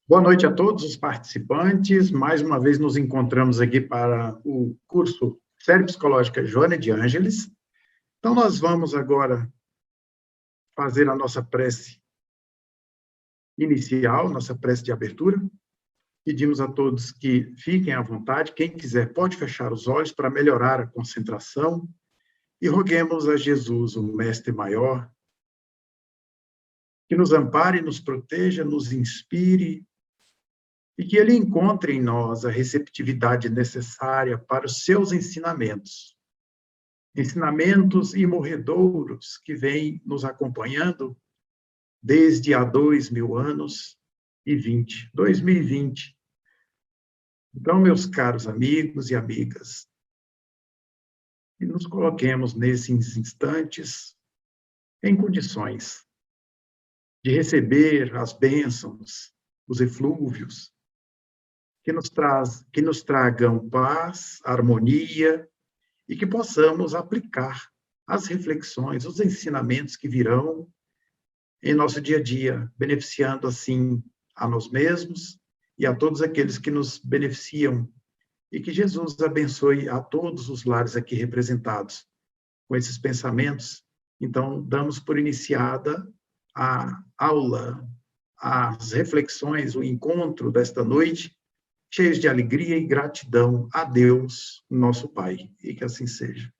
Boa noite a todos os participantes. Mais uma vez nos encontramos aqui para o curso Série Psicológica Joana de Ângeles. Então, nós vamos agora fazer a nossa prece inicial, nossa prece de abertura. Pedimos a todos que fiquem à vontade. Quem quiser pode fechar os olhos para melhorar a concentração. E roguemos a Jesus, o Mestre Maior, que nos ampare, nos proteja, nos inspire, e que ele encontre em nós a receptividade necessária para os seus ensinamentos. Ensinamentos imorredouros que vêm nos acompanhando desde há 2000 anos e 2020. Então, meus caros amigos e amigas, que nos coloquemos nesses instantes em condições de receber as bênçãos, os eflúvios, que nos tragam paz, harmonia, e que possamos aplicar as reflexões, os ensinamentos que virão em nosso dia a dia, beneficiando assim a nós mesmos e a todos aqueles que nos beneficiam, e que Jesus abençoe a todos os lares aqui representados com esses pensamentos. Então, damos por iniciada a aula, as reflexões, o encontro desta noite, cheios de alegria e gratidão a Deus, nosso Pai, e que assim seja.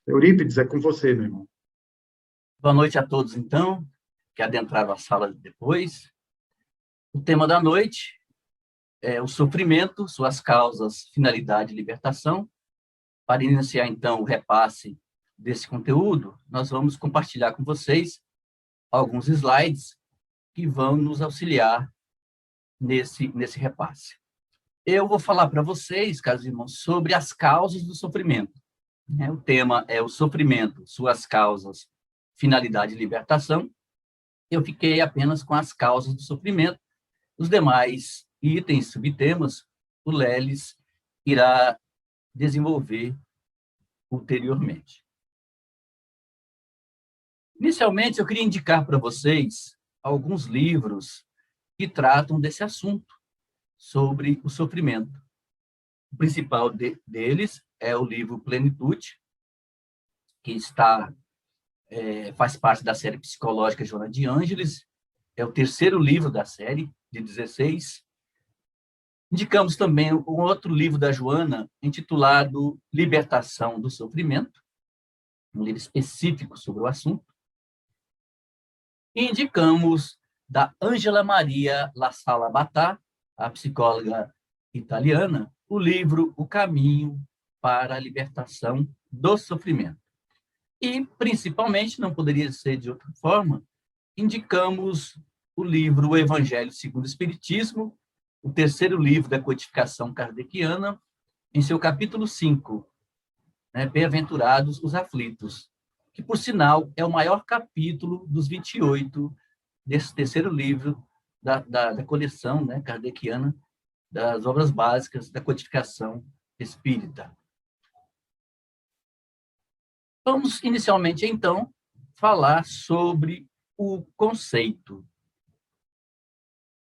Eurípides, é com você, meu irmão. Boa noite a todos, então, que adentraram a sala depois. O tema da noite é o sofrimento, suas causas, finalidade e libertação. Para iniciar, então, o repasse desse conteúdo, nós vamos compartilhar com vocês alguns slides que vão nos auxiliar nesse repasse. Eu vou falar para vocês, caros irmãos, sobre as causas do sofrimento. O tema é o sofrimento, suas causas, finalidade e libertação. Eu fiquei apenas com as causas do sofrimento. Os demais itens, subtemas, o Lelis irá desenvolver ulteriormente. Inicialmente, eu queria indicar para vocês alguns livros que tratam desse assunto, sobre o sofrimento. O principal deles é o livro Plenitude, que faz parte da série psicológica Joana de Ângeles, é o terceiro livro da série, de 16. Indicamos também um outro livro da Joana, intitulado Libertação do Sofrimento, um livro específico sobre o assunto. E indicamos da Angela Maria La Sala Batà, a psicóloga italiana, o livro O Caminho para a Libertação do Sofrimento. E, principalmente, não poderia ser de outra forma, indicamos o livro O Evangelho segundo o Espiritismo, o terceiro livro da codificação kardeciana, em seu capítulo 5, Bem-aventurados os aflitos, que, por sinal, é o maior capítulo dos 28 desse terceiro livro da coleção kardeciana das obras básicas da codificação espírita. Vamos, inicialmente, então, falar sobre o conceito.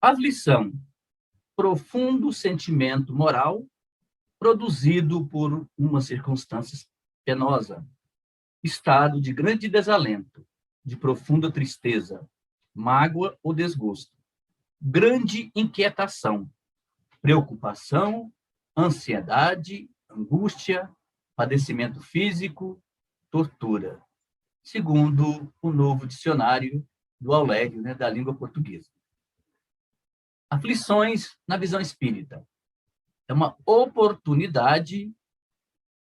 Aflição, profundo sentimento moral produzido por uma circunstância penosa, estado de grande desalento, de profunda tristeza, mágoa ou desgosto, grande inquietação, preocupação, ansiedade, angústia, padecimento físico, tortura, segundo o novo dicionário do Aurélio, da língua portuguesa. Aflições na visão espírita.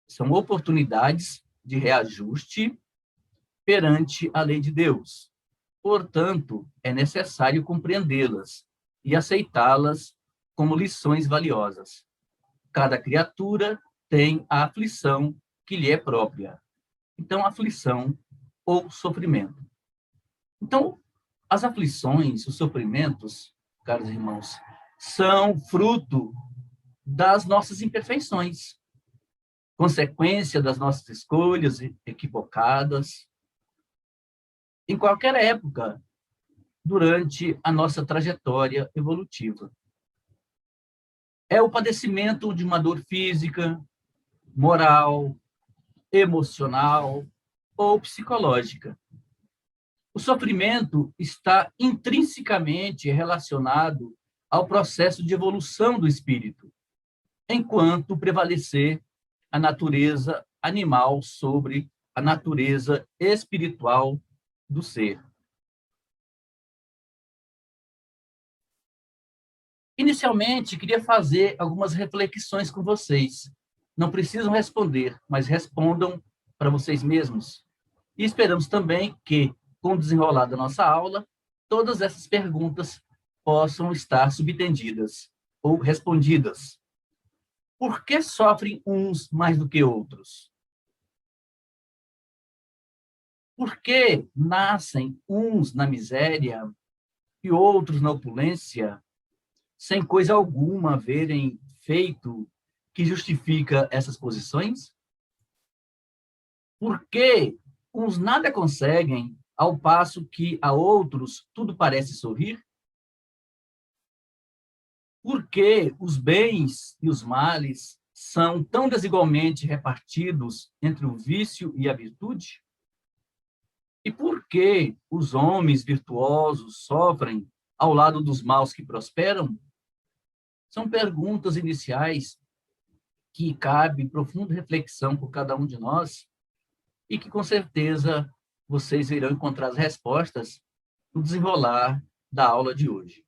São oportunidades de reajuste perante a lei de Deus. Portanto, é necessário compreendê-las e aceitá-las como lições valiosas. Cada criatura tem a aflição que lhe é própria. Então, aflição ou sofrimento. Então, as aflições, os sofrimentos, caros irmãos, são fruto das nossas imperfeições, consequência das nossas escolhas equivocadas. Em qualquer época durante a nossa trajetória evolutiva. É o padecimento de uma dor física, moral, emocional ou psicológica. O sofrimento está intrinsecamente relacionado ao processo de evolução do espírito, enquanto prevalecer a natureza animal sobre a natureza espiritual do ser. Inicialmente, queria fazer algumas reflexões com vocês. Não precisam responder, mas respondam para vocês mesmos. E esperamos também que, com o desenrolar da nossa aula, todas essas perguntas possam estar subentendidas ou respondidas. Por que sofrem uns mais do que outros? Por que nascem uns na miséria e outros na opulência, sem coisa alguma haverem feito que justifica essas posições? Por que uns nada conseguem, ao passo que a outros tudo parece sorrir? Por que os bens e os males são tão desigualmente repartidos entre o vício e a virtude? E por que os homens virtuosos sofrem ao lado dos maus que prosperam? São perguntas iniciais que cabe profunda reflexão por cada um de nós e que, com certeza, vocês irão encontrar as respostas no desenrolar da aula de hoje.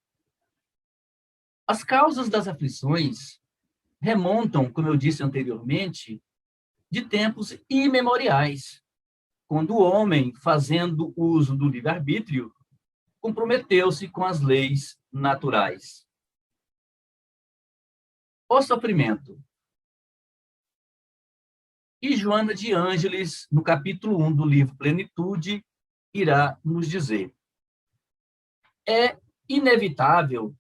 As causas das aflições remontam, como eu disse anteriormente, de tempos imemoriais, quando o homem, fazendo uso do livre-arbítrio, comprometeu-se com as leis naturais. O sofrimento. E Joana de Ângeles, no capítulo 1 do livro Plenitude, irá nos dizer: é inevitável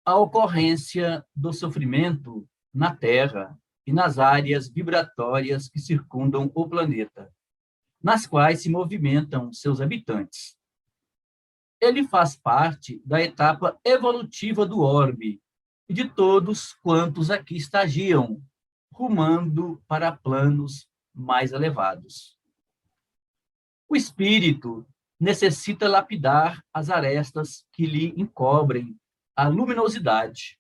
a ocorrência do sofrimento na Terra e nas áreas vibratórias que circundam o planeta, nas quais se movimentam seus habitantes. Ele faz parte da etapa evolutiva do orbe e de todos quantos aqui estagiam, rumando para planos mais elevados. O espírito necessita lapidar as arestas que lhe encobrem a luminosidade.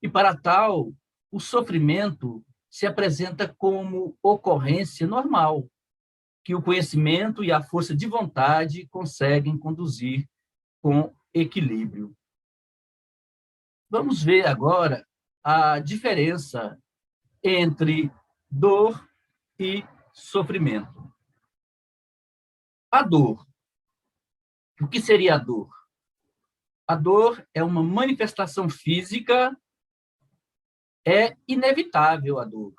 E para tal, o sofrimento se apresenta como ocorrência normal, que o conhecimento e a força de vontade conseguem conduzir com equilíbrio. Vamos ver agora a diferença entre dor e sofrimento. A dor. O que seria a dor? A dor é uma manifestação física, é inevitável a dor,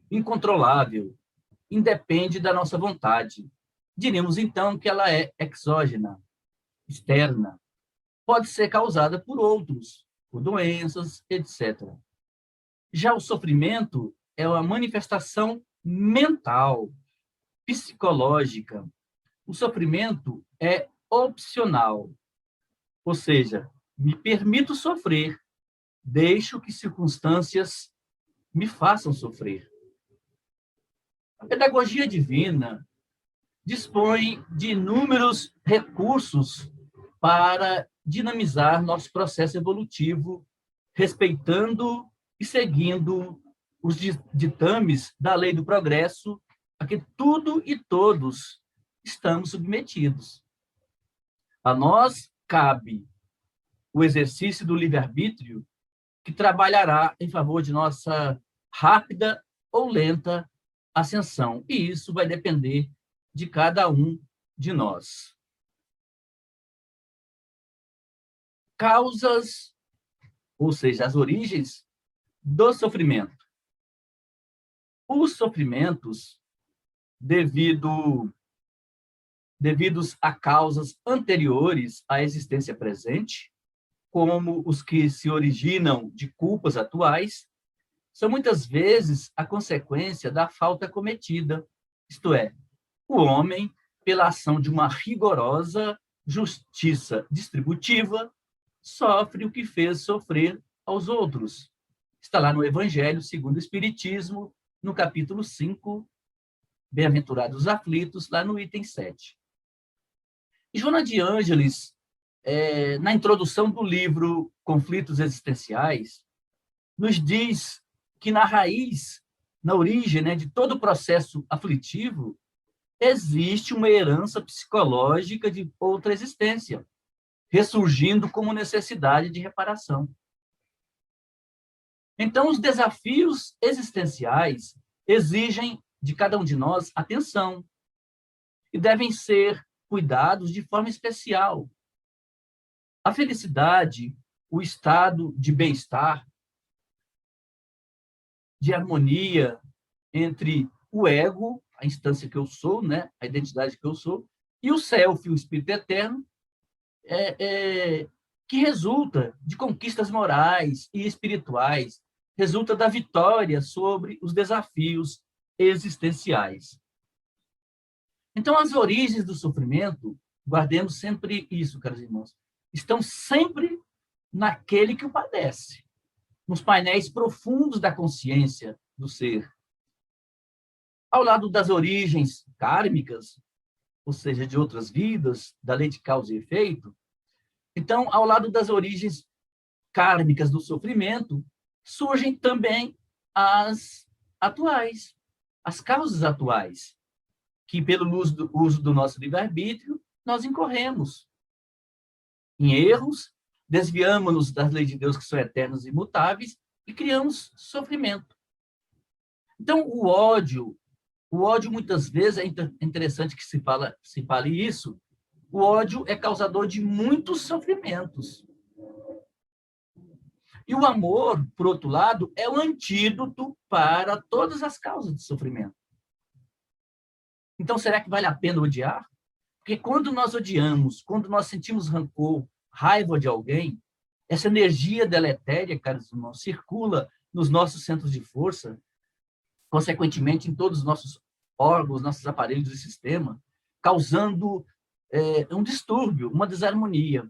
incontrolável, independe da nossa vontade. Diríamos, então, que ela é exógena, externa, pode ser causada por outros, por doenças, etc. Já o sofrimento é uma manifestação mental, psicológica. O sofrimento é opcional, ou seja, me permito sofrer, deixo que circunstâncias me façam sofrer. A pedagogia divina dispõe de inúmeros recursos para dinamizar nosso processo evolutivo, respeitando e seguindo os ditames da lei do progresso, a que tudo e todos estamos submetidos. A nós cabe o exercício do livre-arbítrio, que trabalhará em favor de nossa rápida ou lenta ascensão. E isso vai depender de cada um de nós. Causas, ou seja, as origens do sofrimento. Os sofrimentos, devidos a causas anteriores à existência presente, como os que se originam de culpas atuais, são muitas vezes a consequência da falta cometida, isto é, o homem pela ação de uma rigorosa justiça distributiva, sofre o que fez sofrer aos outros. Está lá no Evangelho segundo o Espiritismo, no capítulo 5, Bem-aventurados os aflitos, lá no item 7. E Joana de Ângeles, na introdução do livro Conflitos Existenciais, nos diz que na raiz, na origem, né, de todo o processo aflitivo, existe uma herança psicológica de outra existência, ressurgindo como necessidade de reparação. Então, os desafios existenciais exigem de cada um de nós atenção e devem ser cuidados de forma especial. A felicidade, o estado de bem-estar, de harmonia entre o ego, a instância que eu sou, né, a identidade que eu sou, e o self, o espírito eterno, que resulta de conquistas morais e espirituais, resulta da vitória sobre os desafios existenciais. Então, as origens do sofrimento, guardemos sempre isso, caros irmãos, estão sempre naquele que o padece, nos painéis profundos da consciência do ser. Ao lado das origens kármicas, ou seja, de outras vidas, da lei de causa e efeito, então, ao lado das origens kármicas do sofrimento, surgem também as atuais, as causas atuais, que pelo uso do nosso livre-arbítrio, nós incorremos em erros, desviamos-nos das leis de Deus que são eternas e imutáveis e criamos sofrimento. Então, o ódio muitas vezes, é interessante que se fale isso, o ódio é causador de muitos sofrimentos. E o amor, por outro lado, é o antídoto para todas as causas de sofrimento. Então, será que vale a pena odiar? Porque quando nós odiamos, quando nós sentimos rancor, raiva de alguém, essa energia deletéria, caros irmãos, circula nos nossos centros de força, consequentemente em todos os nossos órgãos, nossos aparelhos e sistema, causando um distúrbio, uma desarmonia.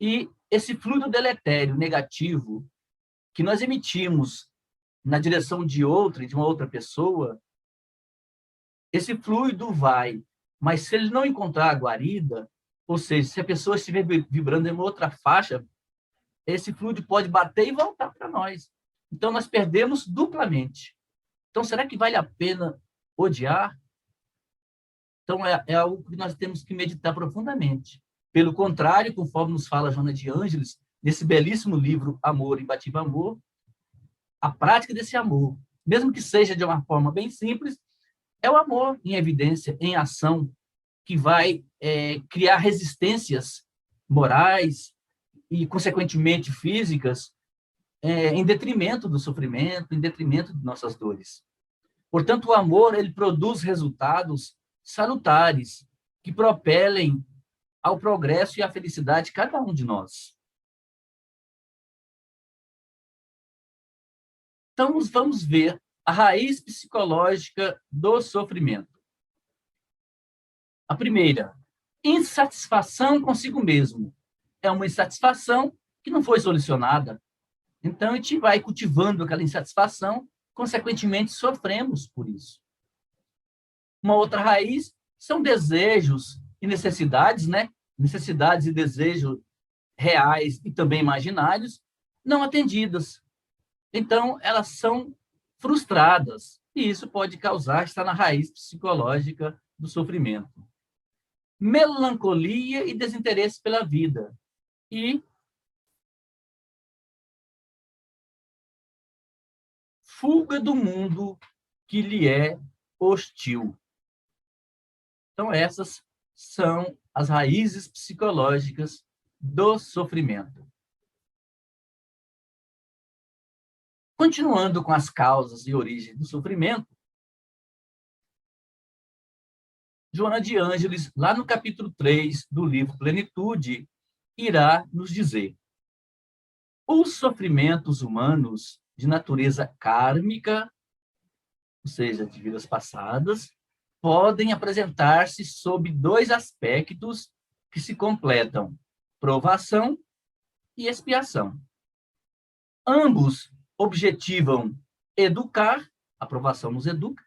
E esse fluido deletério, negativo, que nós emitimos na direção de uma outra pessoa, esse fluido vai, mas se ele não encontrar a guarida, ou seja, se a pessoa estiver vibrando em uma outra faixa, esse fluido pode bater e voltar para nós. Então, nós perdemos duplamente. Então, será que vale a pena odiar? Então, é algo que nós temos que meditar profundamente. Pelo contrário, conforme nos fala Joana de Ângeles, nesse belíssimo livro Amor, Imbatível Amor, a prática desse amor, mesmo que seja de uma forma bem simples, é o amor em evidência, em ação, que vai criar resistências morais e, consequentemente, físicas, em detrimento do sofrimento, em detrimento de nossas dores. Portanto, o amor ele produz resultados salutares que propelem ao progresso e à felicidade de cada um de nós. Então, vamos ver a raiz psicológica do sofrimento. A primeira, insatisfação consigo mesmo. É uma insatisfação que não foi solucionada. Então, a gente vai cultivando aquela insatisfação, consequentemente, sofremos por isso. Uma outra raiz são desejos e necessidades, né? Necessidades e desejos reais e também imaginários, não atendidas. Então, elas são frustradas, e isso pode estar na raiz psicológica do sofrimento. Melancolia e desinteresse pela vida. E fuga do mundo que lhe é hostil. Então, essas são as raízes psicológicas do sofrimento. Continuando com as causas e origens do sofrimento, Joana de Ângeles, lá no capítulo 3 do livro Plenitude, irá nos dizer: os sofrimentos humanos de natureza kármica, ou seja, de vidas passadas, podem apresentar-se sob dois aspectos que se completam: provação e expiação. Ambos objetivam educar, a provação nos educa,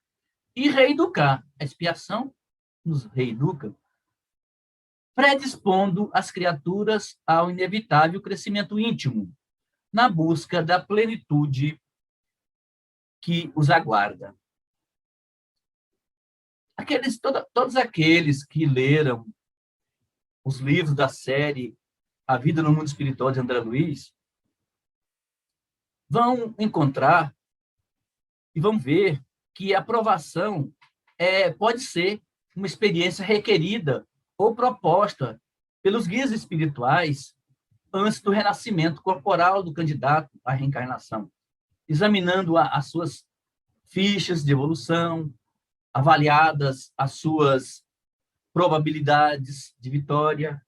e reeducar, a expiação nos reeduca, predispondo as criaturas ao inevitável crescimento íntimo, na busca da plenitude que os aguarda. Todos aqueles que leram os livros da série A Vida no Mundo Espiritual de André Luiz vão encontrar e vão ver que a provação pode ser uma experiência requerida ou proposta pelos guias espirituais antes do renascimento corporal do candidato à reencarnação, examinando as suas fichas de evolução, avaliadas as suas probabilidades de vitória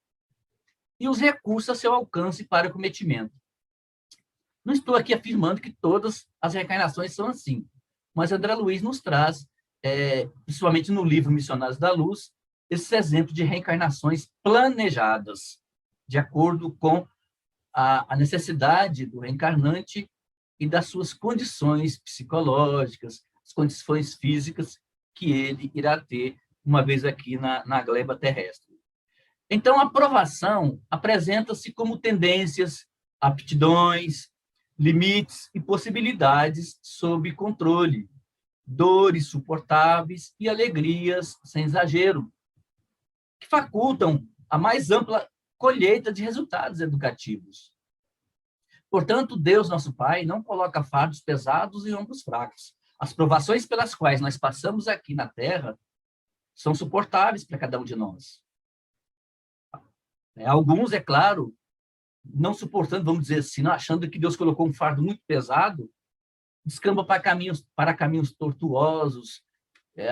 e os recursos a seu alcance para o cometimento. Não estou aqui afirmando que todas as reencarnações são assim, mas André Luiz nos traz, principalmente no livro Missionários da Luz, esses exemplos de reencarnações planejadas, de acordo com a necessidade do reencarnante e das suas condições psicológicas, as condições físicas que ele irá ter uma vez aqui na gleba terrestre. Então, a provação apresenta-se como tendências, aptidões, limites e possibilidades sob controle, dores suportáveis e alegrias sem exagero, que facultam a mais ampla colheita de resultados educativos. Portanto, Deus, nosso Pai, não coloca fardos pesados em ombros fracos. As provações pelas quais nós passamos aqui na Terra são suportáveis para cada um de nós. Alguns, é claro, não suportando, vamos dizer assim, achando que Deus colocou um fardo muito pesado, descamba para caminhos tortuosos,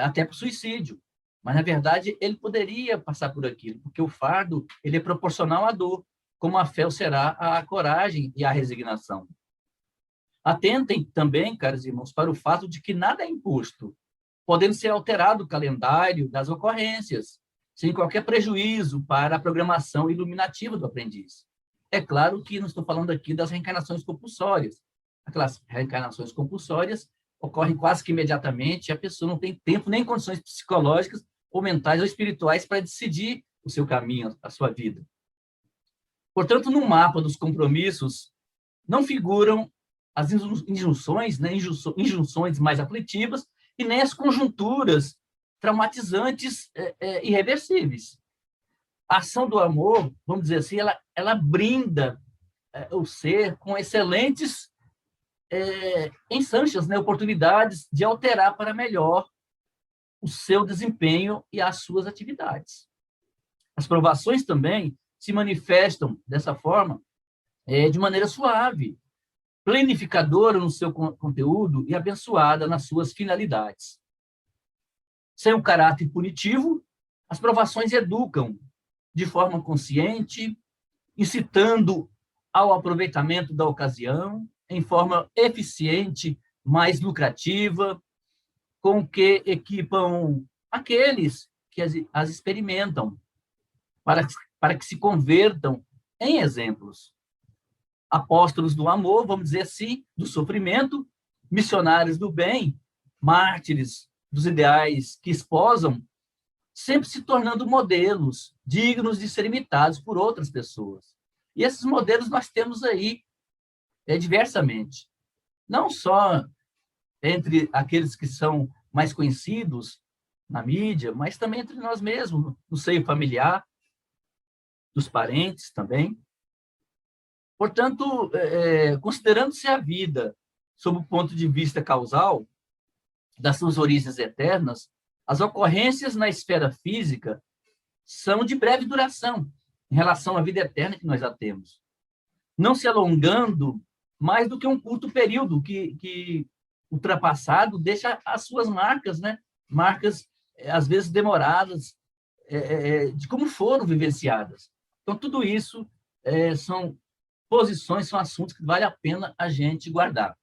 até para o suicídio. Mas, na verdade, ele poderia passar por aquilo, porque o fardo ele é proporcional à dor, como a fé o será à coragem e à resignação. Atentem também, caros irmãos, para o fato de que nada é imposto, podendo ser alterado o calendário das ocorrências, sem qualquer prejuízo para a programação iluminativa do aprendiz. É claro que não estou falando aqui das reencarnações compulsórias. Aquelas reencarnações compulsórias ocorrem quase que imediatamente, e a pessoa não tem tempo nem condições psicológicas ou mentais ou espirituais para decidir o seu caminho, a sua vida. Portanto, no mapa dos compromissos não figuram as injunções, né, injunções mais aflitivas e nem as conjunturas traumatizantes irreversíveis. A ação do amor, vamos dizer assim, ela brinda o ser com excelentes ensanches, né, oportunidades de alterar para melhor o seu desempenho e as suas atividades. As provações também se manifestam dessa forma de maneira suave, planificadora no seu conteúdo e abençoada nas suas finalidades. Sem um caráter punitivo, as provações educam de forma consciente, incitando ao aproveitamento da ocasião, em forma eficiente, mais lucrativa, com que equipam aqueles que as experimentam, para que se convertam em exemplos. Apóstolos do amor, vamos dizer assim, do sofrimento, missionários do bem, mártires dos ideais que esposam, sempre se tornando modelos dignos de ser imitados por outras pessoas. E esses modelos nós temos aí diversamente. Não só entre aqueles que são mais conhecidos na mídia, mas também entre nós mesmos, no seio familiar, dos parentes também. Portanto, considerando-se a vida sob o ponto de vista causal, das suas origens eternas, as ocorrências na esfera física são de breve duração em relação à vida eterna que nós já temos, não se alongando mais do que um curto período que ultrapassado deixa as suas marcas, né? Marcas, às vezes, demoradas, de como foram vivenciadas. Então, tudo isso são posições, são assuntos que vale a pena a gente guardar.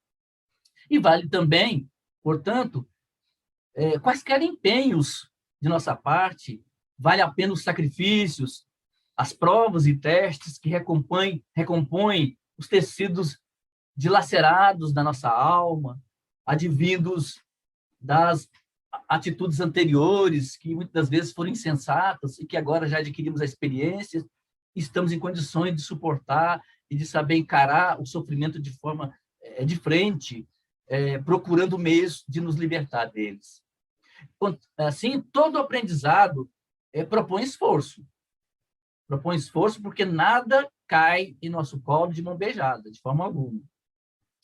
E vale também, portanto, quaisquer empenhos de nossa parte, vale a pena os sacrifícios, as provas e testes que recompõem os tecidos dilacerados da nossa alma, advindos das atitudes anteriores, que muitas vezes foram insensatas e que agora já adquirimos a experiência, estamos em condições de suportar e de saber encarar o sofrimento de forma de frente, procurando meios de nos libertar deles. Assim, todo aprendizado propõe esforço. Propõe esforço porque nada cai em nosso colo de mão beijada, de forma alguma.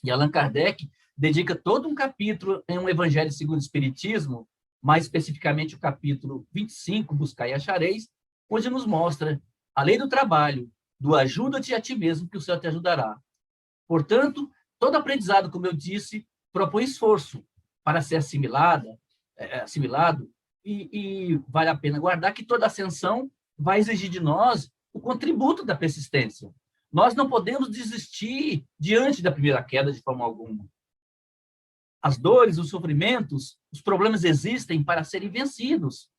E Allan Kardec dedica todo um capítulo em um Evangelho segundo o Espiritismo, mais especificamente o capítulo 25, Buscai e Achareis, onde nos mostra a lei do trabalho, do ajuda-te a ti mesmo, que o céu te ajudará. Portanto, todo aprendizado, como eu disse, propõe esforço para ser assimilado, e vale a pena guardar que toda ascensão vai exigir de nós o contributo da persistência. Nós não podemos desistir diante da primeira queda de forma alguma. As dores, os sofrimentos, os problemas existem para serem vencidos.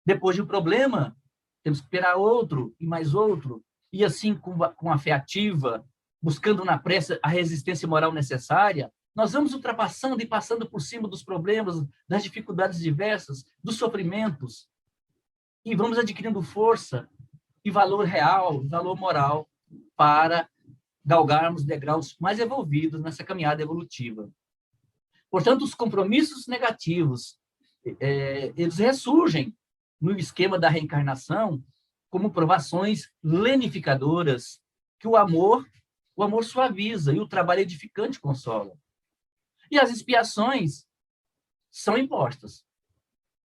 Depois de um problema, temos que esperar outro e mais outro, e assim, com a fé ativa, buscando na prece a resistência moral necessária, nós vamos ultrapassando e passando por cima dos problemas, das dificuldades diversas, dos sofrimentos, e vamos adquirindo força e valor real, valor moral, para galgarmos degraus mais evoluídos nessa caminhada evolutiva. Portanto, os compromissos negativos, eles ressurgem no esquema da reencarnação como provações lenificadoras que o amor suaviza e o trabalho edificante consola. E as expiações são impostas.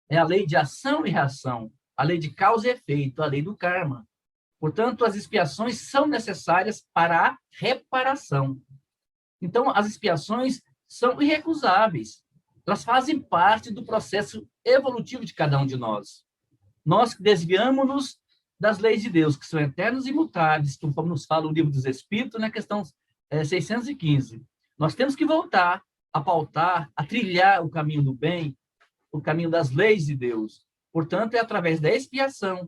É a lei de ação e reação, a lei de causa e efeito, a lei do karma. Portanto, as expiações são necessárias para a reparação. Então, as expiações são irrecusáveis. Elas fazem parte do processo evolutivo de cada um de nós. Nós desviamos-nos das leis de Deus, que são eternas e imutáveis, como nos fala o Livro dos Espíritos, na questão 615. Nós temos que voltar a pautar, a trilhar o caminho do bem, o caminho das leis de Deus. Portanto, é através da expiação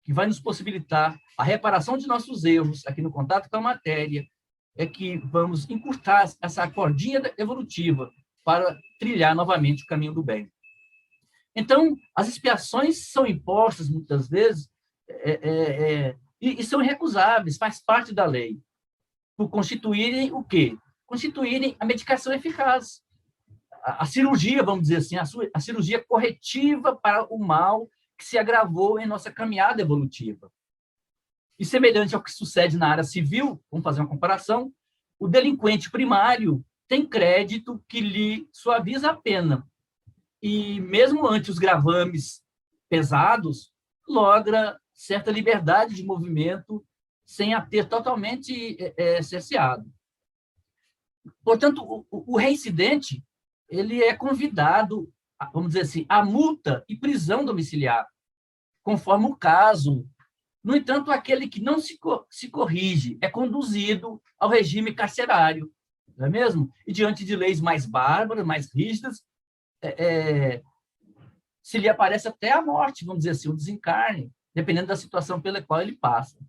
que vai nos possibilitar a reparação de nossos erros aqui no contato com a matéria, é que vamos encurtar essa cordinha evolutiva para trilhar novamente o caminho do bem. Então, as expiações são impostas, muitas vezes, e são irrecusáveis, faz parte da lei, por constituírem o quê? Constituírem a medicação eficaz. A cirurgia, vamos dizer assim, a cirurgia corretiva para o mal que se agravou em nossa caminhada evolutiva. E semelhante ao que sucede na área civil, vamos fazer uma comparação, o delinquente primário tem crédito que lhe suaviza a pena. E mesmo ante os gravames pesados, logra certa liberdade de movimento sem a ter totalmente cerceado. Portanto, o reincidente, ele é convidado, vamos dizer assim, a multa e prisão domiciliar, conforme o caso. No entanto, aquele que não se corrige é conduzido ao regime carcerário, não é mesmo? E diante de leis mais bárbaras, mais rígidas, se lhe aparece até a morte, vamos dizer assim, o desencarne, dependendo da situação pela qual ele passa.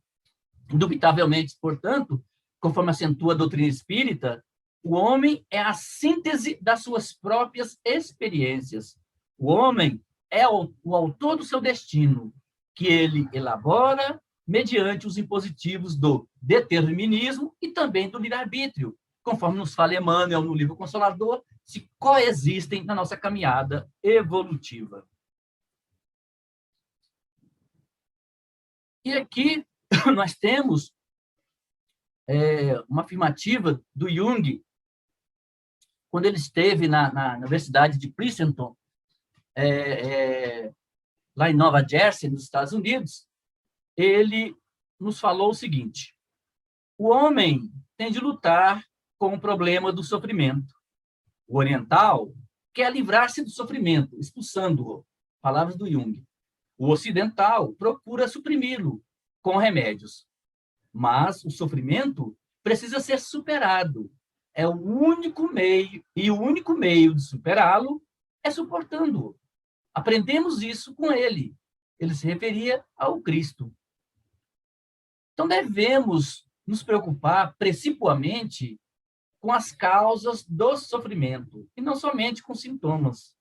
Indubitavelmente, portanto, conforme acentua a doutrina espírita, o homem é a síntese das suas próprias experiências. O homem é o autor do seu destino, que ele elabora mediante os impositivos do determinismo e também do livre-arbítrio, conforme nos fala Emmanuel no livro Consolador, se coexistem na nossa caminhada evolutiva. E aqui nós temos uma afirmativa do Jung, quando ele esteve na Universidade de Princeton, lá em Nova Jersey, nos Estados Unidos, ele nos falou o seguinte: o homem tem de lutar com o problema do sofrimento. O oriental quer livrar-se do sofrimento, expulsando-o. Palavras do Jung. O ocidental procura suprimi-lo com remédios. Mas o sofrimento precisa ser superado. É o único meio, e o único meio de superá-lo é suportando-o. Aprendemos isso com ele. Ele se referia ao Cristo. Então, devemos nos preocupar principalmente com as causas do sofrimento, e não somente com sintomas.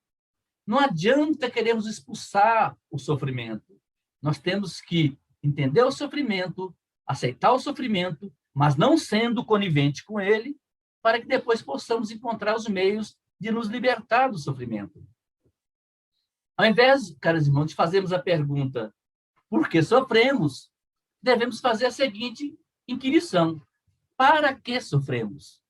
Não adianta queremos expulsar o sofrimento. Nós temos que entender o sofrimento, aceitar o sofrimento, mas não sendo conivente com ele, para que depois possamos encontrar os meios de nos libertar do sofrimento. Ao invés, caros irmãos, de fazermos a pergunta por que sofremos, devemos fazer a seguinte inquirição: para que sofremos?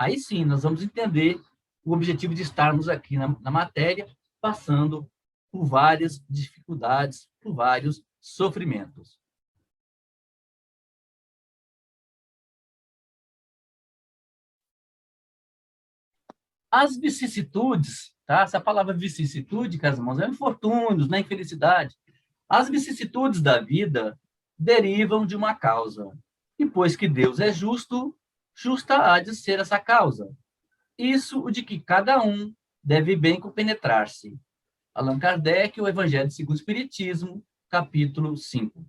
Aí sim, nós vamos entender o objetivo de estarmos aqui na matéria, passando por várias dificuldades, por vários sofrimentos. As vicissitudes, tá? Essa palavra vicissitude, caros irmãos, é infortúnios, né? Infelicidade. As vicissitudes da vida derivam de uma causa. E pois que Deus é justo, justa há de ser essa causa. Isso o de que cada um deve bem compenetrar-se. Allan Kardec, o Evangelho segundo o Espiritismo, capítulo 5.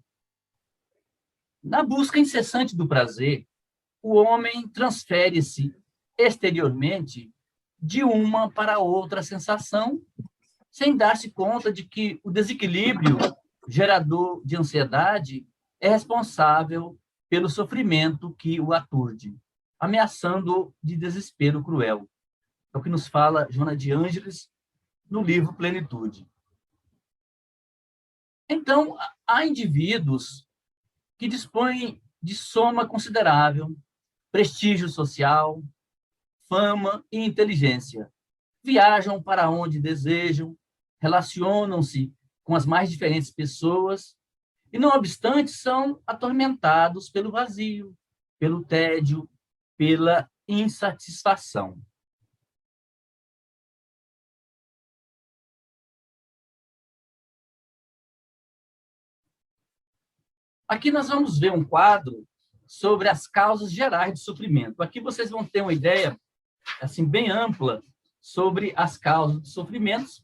Na busca incessante do prazer, o homem transfere-se exteriormente de uma para outra sensação, sem dar-se conta de que o desequilíbrio gerador de ansiedade é responsável pelo sofrimento que o aturde, ameaçando de desespero cruel. É o que nos fala Joana de Ângeles no livro Plenitude. Então, há indivíduos que dispõem de soma considerável, prestígio social, fama e inteligência. Viajam para onde desejam, relacionam-se com as mais diferentes pessoas e, não obstante, são atormentados pelo vazio, pelo tédio, pela insatisfação. Aqui nós vamos ver um quadro sobre as causas gerais do sofrimento. Aqui vocês vão ter uma ideia assim bem ampla sobre as causas dos sofrimentos,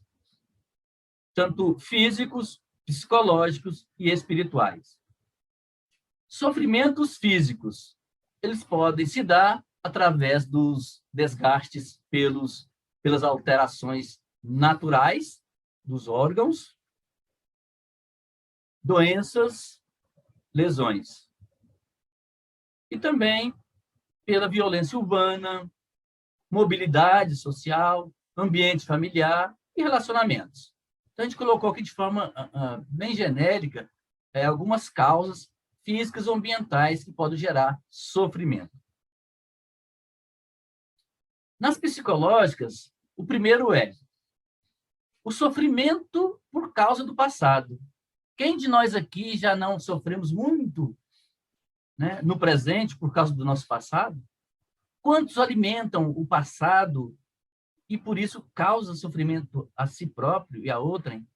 tanto físicos, psicológicos e espirituais. Sofrimentos físicos, eles podem se dar através dos desgastes pelas alterações naturais dos órgãos, doenças, lesões. E também pela violência urbana, mobilidade social, ambiente familiar e relacionamentos. Então, a gente colocou aqui de forma bem genérica algumas causas físicas ou ambientais que podem gerar sofrimento. Nas psicológicas, o primeiro é o sofrimento por causa do passado. Quem de nós aqui já não sofremos muito, né, no presente por causa do nosso passado? Quantos alimentam o passado e, por isso, causam sofrimento a si próprio e a outrem?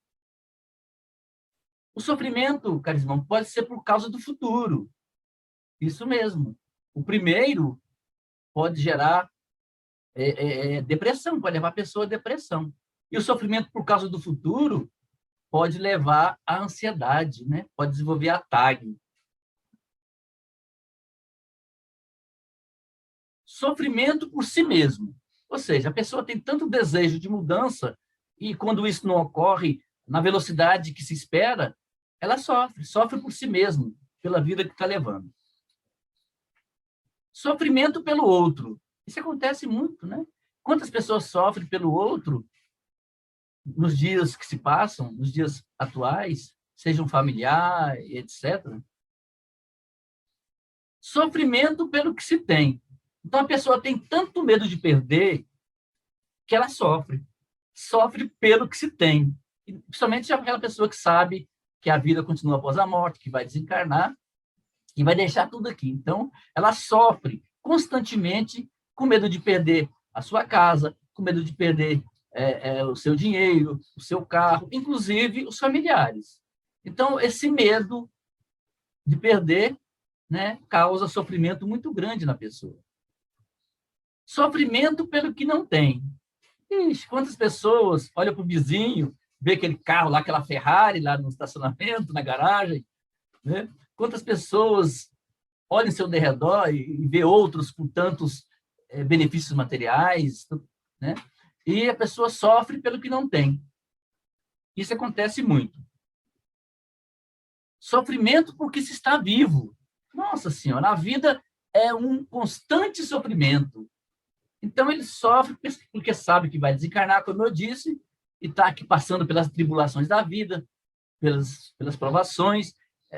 O sofrimento, caros irmãos, pode ser por causa do futuro. Isso mesmo. O primeiro pode gerar depressão, pode levar a pessoa a depressão. E o sofrimento por causa do futuro pode levar à ansiedade, né? Pode desenvolver a TAG. Sofrimento por si mesmo. Ou seja, a pessoa tem tanto desejo de mudança e quando isso não ocorre na velocidade que se espera, ela sofre por si mesma, pela vida que está levando. Sofrimento pelo outro. Isso acontece muito, né? Quantas pessoas sofrem pelo outro nos dias que se passam, nos dias atuais, sejam familiar, etc. Sofrimento pelo que se tem. Então, a pessoa tem tanto medo de perder que ela sofre. Sofre pelo que se tem. E, principalmente aquela pessoa que sabe que a vida continua após a morte, que vai desencarnar e vai deixar tudo aqui. Então, ela sofre constantemente com medo de perder a sua casa, com medo de perder o seu dinheiro, o seu carro, inclusive os familiares. Então, esse medo de perder, né, causa sofrimento muito grande na pessoa. Sofrimento pelo que não tem. Ixi, quantas pessoas olham para o vizinho, vê aquele carro lá, aquela Ferrari lá no estacionamento, na garagem, né? Quantas pessoas olham em seu derredor e vê outros com tantos benefícios materiais, né? E a pessoa sofre pelo que não tem. Isso acontece muito. Sofrimento porque se está vivo. Nossa Senhora, a vida é um constante sofrimento. Então, ele sofre porque sabe que vai desencarnar, como eu disse, e está aqui passando pelas tribulações da vida, pelas provações,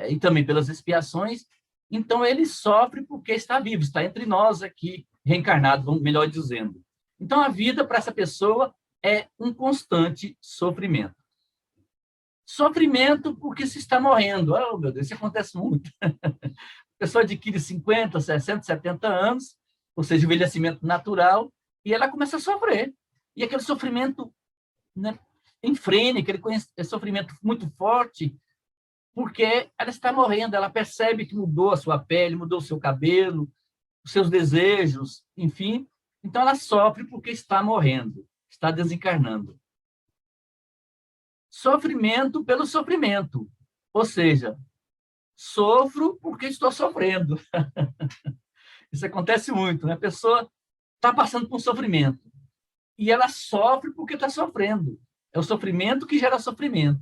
e também pelas expiações. Então, ele sofre porque está vivo, está entre nós aqui, reencarnado, vamos melhor dizendo. Então, a vida, para essa pessoa, é um constante sofrimento. Sofrimento porque se está morrendo. Oh, meu Deus, isso acontece muito. A pessoa adquire 50, 60, 70 anos, ou seja, envelhecimento natural, e ela começa a sofrer. E aquele sofrimento, né, enfrênico, aquele sofrimento muito forte, porque ela está morrendo, ela percebe que mudou a sua pele, mudou o seu cabelo, os seus desejos, enfim. Então, ela sofre porque está morrendo, está desencarnando. Sofrimento pelo sofrimento, ou seja, sofro porque estou sofrendo. Isso acontece muito, né? A pessoa está passando por um sofrimento e ela sofre porque está sofrendo. É o sofrimento que gera sofrimento.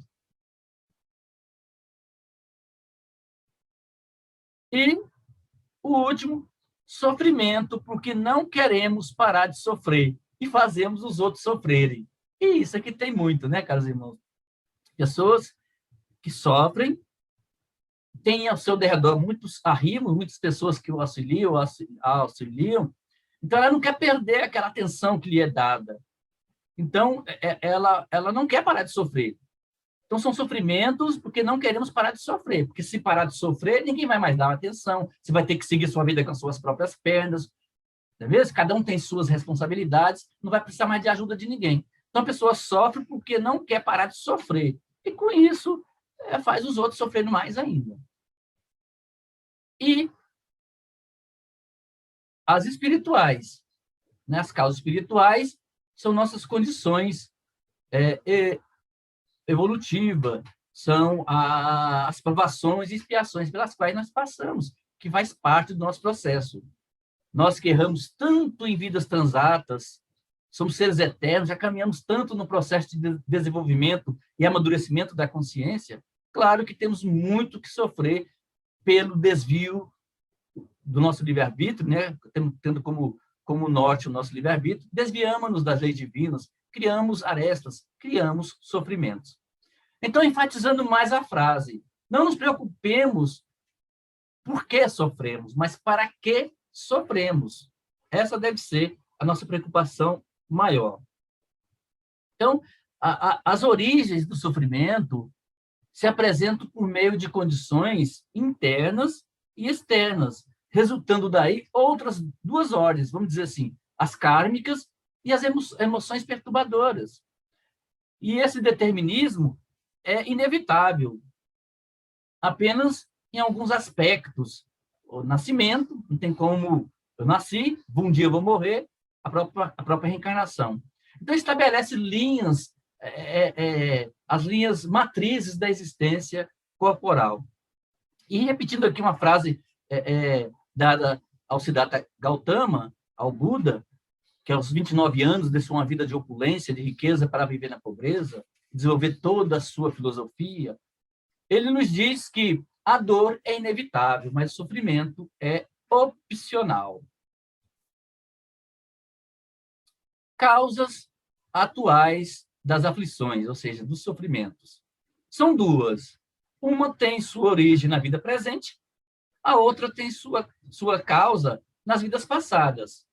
E o último, sofrimento porque não queremos parar de sofrer e fazemos os outros sofrerem. E isso aqui tem muito, né, caros irmãos? Pessoas que sofrem, têm ao seu derredor muitos arrimos, muitas pessoas que o auxiliam. Então, ela não quer perder aquela atenção que lhe é dada. Então, ela não quer parar de sofrer. Então, são sofrimentos porque não queremos parar de sofrer. Porque se parar de sofrer, ninguém vai mais dar atenção. Você vai ter que seguir sua vida com as suas próprias pernas. Não é mesmo? Cada um tem suas responsabilidades, não vai precisar mais de ajuda de ninguém. Então, a pessoa sofre porque não quer parar de sofrer. E, com isso, faz os outros sofrendo mais ainda. E as espirituais, né? As causas espirituais são nossas condições evolutivas, são as provações e expiações pelas quais nós passamos, que faz parte do nosso processo. Nós que erramos tanto em vidas transatas, somos seres eternos, já caminhamos tanto no processo de desenvolvimento e amadurecimento da consciência, claro que temos muito que sofrer pelo desvio do nosso livre-arbítrio, né? Tendo como norte o nosso livre-arbítrio, desviamos-nos das leis divinas, criamos arestas, criamos sofrimentos. Então, enfatizando mais a frase, não nos preocupemos por que sofremos, mas para que sofremos. Essa deve ser a nossa preocupação maior. Então, as origens do sofrimento se apresentam por meio de condições internas e externas, resultando daí outras duas ordens, vamos dizer assim, as kármicas e as emoções perturbadoras. E esse determinismo é inevitável, apenas em alguns aspectos. O nascimento, não tem como eu nasci, um dia eu vou morrer, a própria reencarnação. Então, estabelece linhas, as linhas matrizes da existência corporal. E repetindo aqui uma frase dada ao Siddhartha Gautama, ao Buda, que aos 29 anos deixou uma vida de opulência, de riqueza para viver na pobreza, desenvolver toda a sua filosofia, ele nos diz que a dor é inevitável, mas o sofrimento é opcional. Causas atuais das aflições, ou seja, dos sofrimentos. São duas. Uma tem sua origem na vida presente, a outra tem sua causa nas vidas passadas.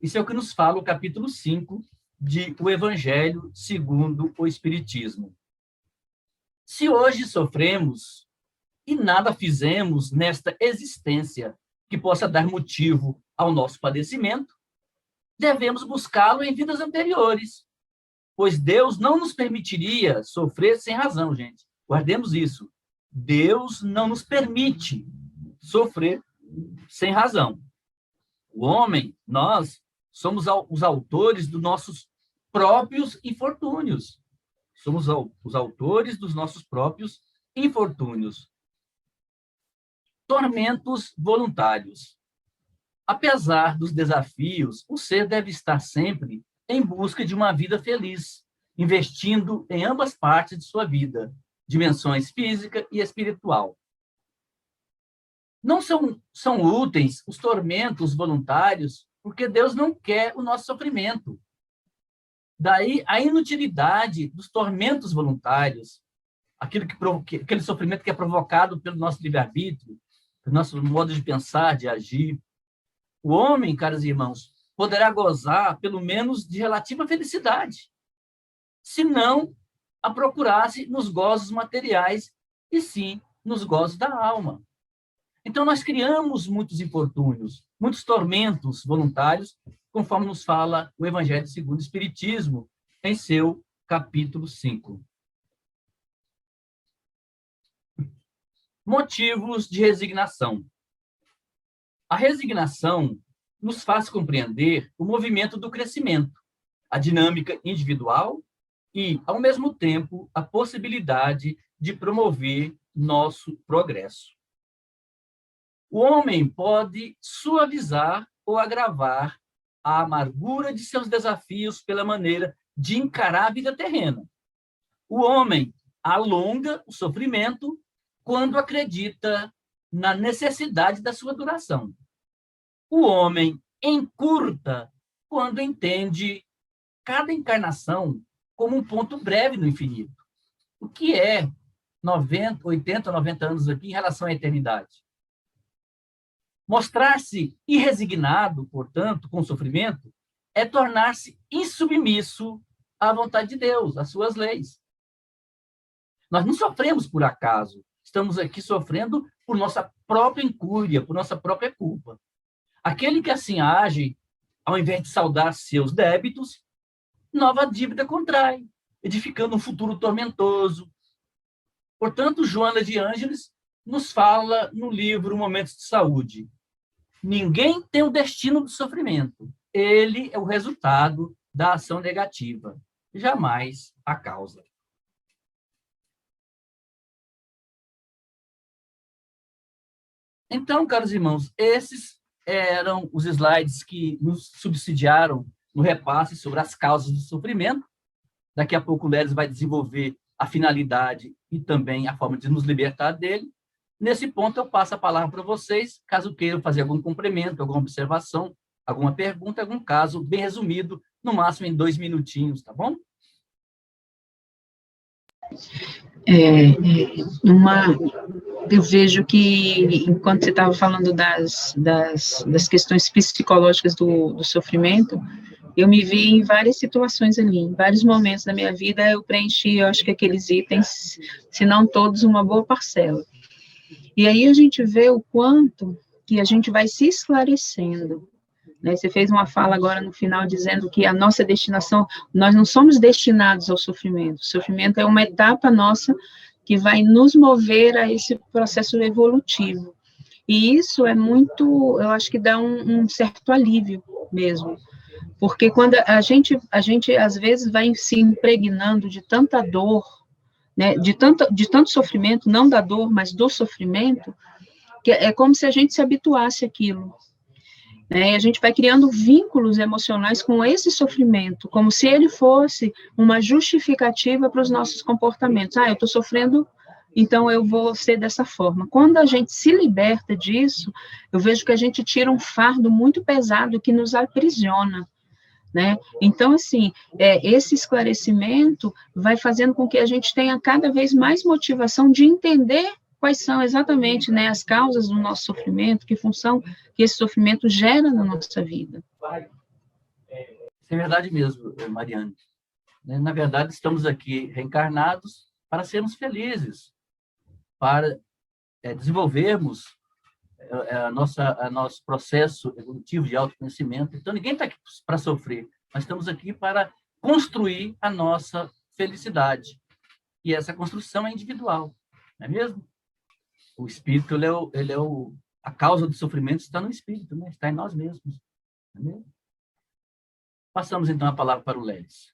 Isso é o que nos fala o capítulo 5 de O Evangelho segundo o Espiritismo. Se hoje sofremos e nada fizemos nesta existência que possa dar motivo ao nosso padecimento, devemos buscá-lo em vidas anteriores, pois Deus não nos permitiria sofrer sem razão, gente. Guardemos isso. Deus não nos permite sofrer sem razão. O homem, nós, somos os autores dos nossos próprios infortúnios. Somos os autores dos nossos próprios infortúnios. Tormentos voluntários. Apesar dos desafios, o ser deve estar sempre em busca de uma vida feliz, investindo em ambas partes de sua vida, dimensões física e espiritual. Não são úteis os tormentos voluntários, porque Deus não quer o nosso sofrimento. Daí a inutilidade dos tormentos voluntários, aquele sofrimento que é provocado pelo nosso livre-arbítrio, pelo nosso modo de pensar, de agir. O homem, caros irmãos, poderá gozar, pelo menos, de relativa felicidade, se não a procurasse nos gozos materiais, e sim nos gozos da alma. Então, nós criamos muitos infortúnios, muitos tormentos voluntários, conforme nos fala o Evangelho segundo o Espiritismo, em seu capítulo 5. Motivos de resignação. A resignação nos faz compreender o movimento do crescimento, a dinâmica individual e, ao mesmo tempo, a possibilidade de promover nosso progresso. O homem pode suavizar ou agravar a amargura de seus desafios pela maneira de encarar a vida terrena. O homem alonga o sofrimento quando acredita na necessidade da sua duração. O homem encurta quando entende cada encarnação como um ponto breve no infinito. O que é 80, 90 anos aqui em relação à eternidade? Mostrar-se irresignado, portanto, com o sofrimento, é tornar-se insubmisso à vontade de Deus, às suas leis. Nós não sofremos por acaso. Estamos aqui sofrendo por nossa própria incúria, por nossa própria culpa. Aquele que assim age, ao invés de saldar seus débitos, nova dívida contrai, edificando um futuro tormentoso. Portanto, Joana de Ângeles nos fala no livro Momentos de Saúde. Ninguém tem o destino do sofrimento. Ele é o resultado da ação negativa, jamais a causa. Então, caros irmãos, esses eram os slides que nos subsidiaram no repasse sobre as causas do sofrimento. Daqui a pouco o Lelis vai desenvolver a finalidade e também a forma de nos libertar dele. Nesse ponto, eu passo a palavra para vocês, caso queiram fazer algum complemento, alguma observação, alguma pergunta, algum caso bem resumido, no máximo em 2 minutinhos, tá bom? Eu vejo que, enquanto você estava falando das questões psicológicas do sofrimento, eu me vi em várias situações ali, em vários momentos da minha vida, eu preenchi, eu acho que aqueles itens, se não todos, uma boa parcela. E aí a gente vê o quanto que a gente vai se esclarecendo, né? Você fez uma fala agora no final dizendo que a nossa destinação, nós não somos destinados ao sofrimento, o sofrimento é uma etapa nossa que vai nos mover a esse processo evolutivo. E isso é muito, eu acho que dá um certo alívio mesmo, porque quando a gente às vezes vai se impregnando de tanta dor, né, de tanto sofrimento, não da dor, mas do sofrimento, que é como se a gente se habituasse àquilo. Né, e a gente vai criando vínculos emocionais com esse sofrimento, como se ele fosse uma justificativa para os nossos comportamentos. Eu estou sofrendo, então eu vou ser dessa forma. Quando a gente se liberta disso, eu vejo que a gente tira um fardo muito pesado que nos aprisiona. Né? Então, assim, esse esclarecimento vai fazendo com que a gente tenha cada vez mais motivação de entender quais são exatamente, né, as causas do nosso sofrimento, que função que esse sofrimento gera na nossa vida. Isso é verdade mesmo, Mariane. Na verdade, estamos aqui reencarnados para sermos felizes, para desenvolvermos nosso processo evolutivo de autoconhecimento. Então, ninguém está aqui para sofrer. Nós estamos aqui para construir a nossa felicidade. E essa construção é individual, não é mesmo? O espírito, a causa do sofrimento está no espírito, né? Está em nós mesmos. Não é mesmo? Passamos, então, a palavra para o Lelis.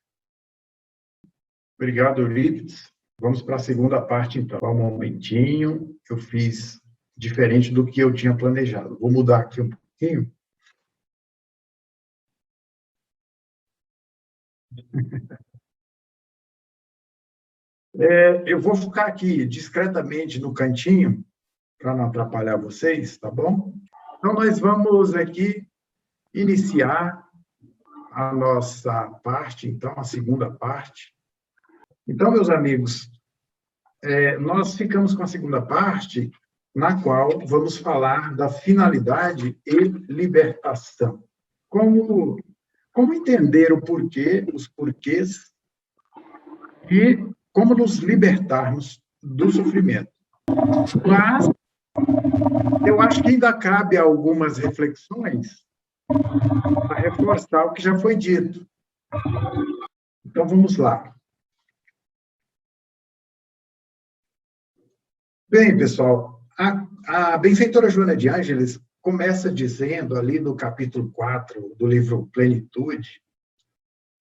Obrigado, Eurípides. Vamos para a segunda parte, então. Só um momentinho, eu fiz diferente do que eu tinha planejado. Vou mudar aqui um pouquinho. Eu vou ficar aqui discretamente no cantinho, para não atrapalhar vocês, tá bom? Então, nós vamos aqui iniciar a nossa parte, então, a segunda parte. Então, meus amigos, nós ficamos com a segunda parte, na qual vamos falar da finalidade e libertação. Como entender o porquê, os porquês, e como nos libertarmos do sofrimento. Mas eu acho que ainda cabe algumas reflexões para reforçar o que já foi dito. Então, vamos lá. Bem, pessoal, a benfeitora Joana de Ângeles começa dizendo, ali no capítulo 4 do livro Plenitude,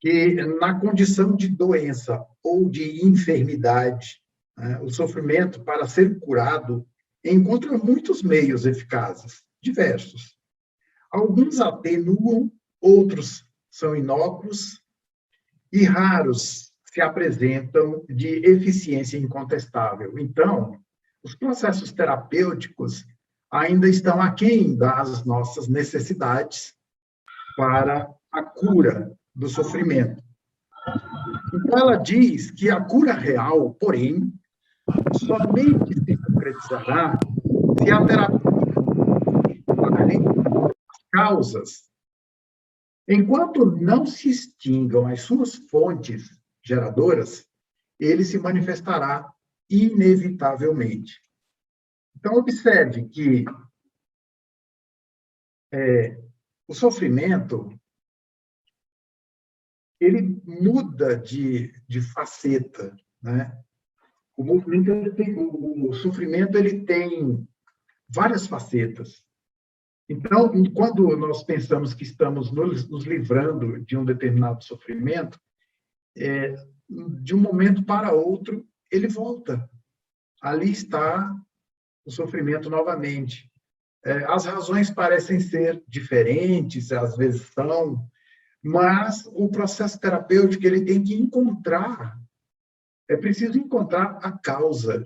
que na condição de doença ou de enfermidade, o sofrimento, para ser curado, encontra muitos meios eficazes, diversos. Alguns atenuam, outros são inócuos, e raros se apresentam de eficiência incontestável. Então, os processos terapêuticos ainda estão aquém das nossas necessidades para a cura do sofrimento. Então, ela diz que a cura real, porém, somente se concretizará se a terapia as causas. Enquanto não se extingam as suas fontes geradoras, ele se manifestará inevitavelmente. Então, observe que o sofrimento ele muda de faceta, né? O sofrimento ele tem várias facetas. Então, quando nós pensamos que estamos nos livrando de um determinado sofrimento, de um momento para outro, ele volta. Ali está o sofrimento novamente. As razões parecem ser diferentes, às vezes são, mas o processo terapêutico ele tem que encontrar, é preciso encontrar a causa.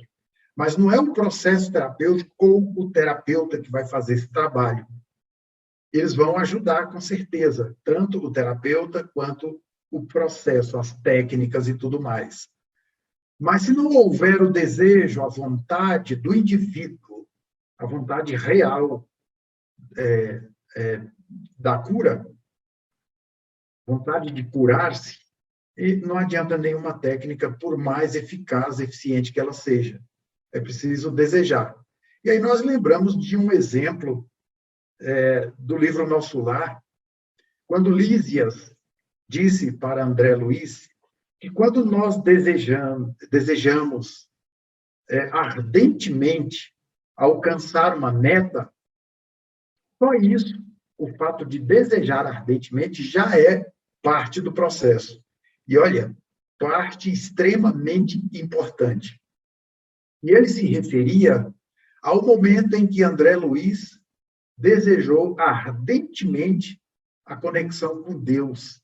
Mas não é o processo terapêutico ou o terapeuta que vai fazer esse trabalho. Eles vão ajudar, com certeza, tanto o terapeuta quanto o processo, as técnicas e tudo mais. Mas se não houver o desejo, a vontade do indivíduo, a vontade real da cura, vontade de curar-se, não adianta nenhuma técnica, por mais eficaz, eficiente que ela seja. É preciso desejar. E aí nós lembramos de um exemplo do livro Nosso Lar, quando Lísias disse para André Luiz que quando nós desejamos ardentemente alcançar uma meta, só isso, o fato de desejar ardentemente, já é parte do processo. E olha, parte extremamente importante. E ele se referia ao momento em que André Luiz desejou ardentemente a conexão com Deus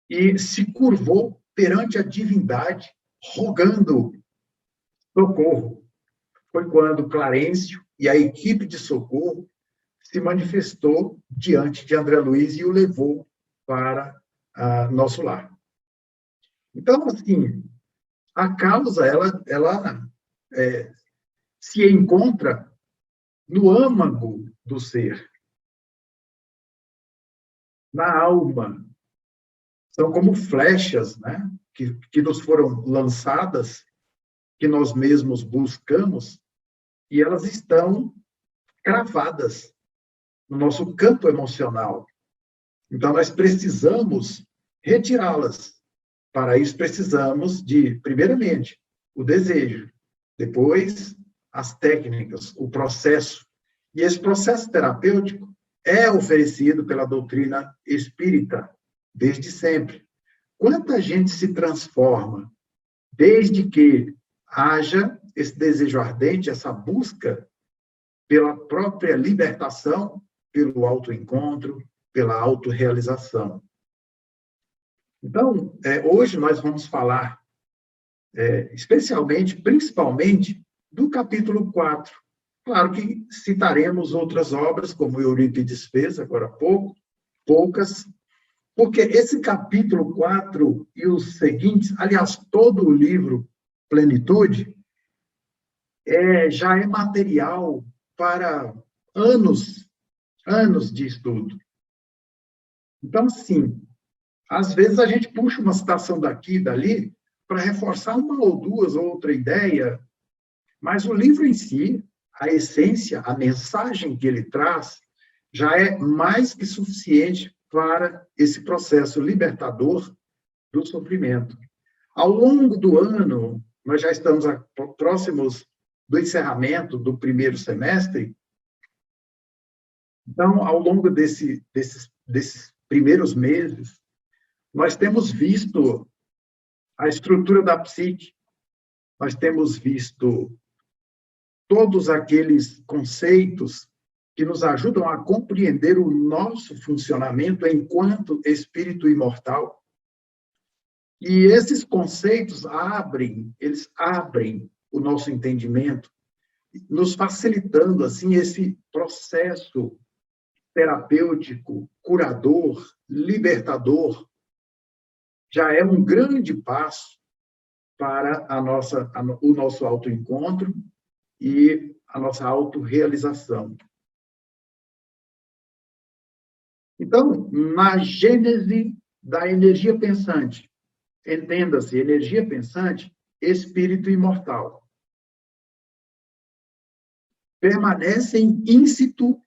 e se curvou perante a divindade, rogando socorro. Foi quando Clarencio e a equipe de socorro se manifestou diante de André Luiz e o levou para Nosso Lar. Então, assim, a causa, ela se encontra no âmago do ser, na alma. São como flechas, né, que nos foram lançadas, que nós mesmos buscamos, e elas estão cravadas no nosso campo emocional. Então, nós precisamos retirá-las. Para isso, precisamos de, primeiramente, o desejo, depois, as técnicas, o processo. E esse processo terapêutico é oferecido pela doutrina espírita, desde sempre. Quanta gente se transforma desde que haja esse desejo ardente, essa busca pela própria libertação, pelo autoencontro, pela autorrealização. Então, hoje nós vamos falar, especialmente, principalmente, do capítulo 4. Claro que citaremos outras obras, como Eurípides fez agora há pouco, poucas, porque esse capítulo 4 e os seguintes, aliás, todo o livro Plenitude, já é material para anos de estudo. Então, sim, às vezes a gente puxa uma citação daqui e dali para reforçar uma ou duas ou outra ideia, mas o livro em si, a essência, a mensagem que ele traz, já é mais que suficiente para esse processo libertador do sofrimento. Ao longo do ano, nós já estamos próximos do encerramento do primeiro semestre. Então, ao longo desses primeiros meses, nós temos visto a estrutura da psique, nós temos visto todos aqueles conceitos que nos ajudam a compreender o nosso funcionamento enquanto espírito imortal. E esses conceitos eles abrem o nosso entendimento, nos facilitando, assim, esse processo terapêutico, curador, libertador. Já é um grande passo para o nosso autoencontro e a nossa autorrealização. Então, na gênese da energia pensante, entenda-se, energia pensante, espírito imortal. Permanecem íncitos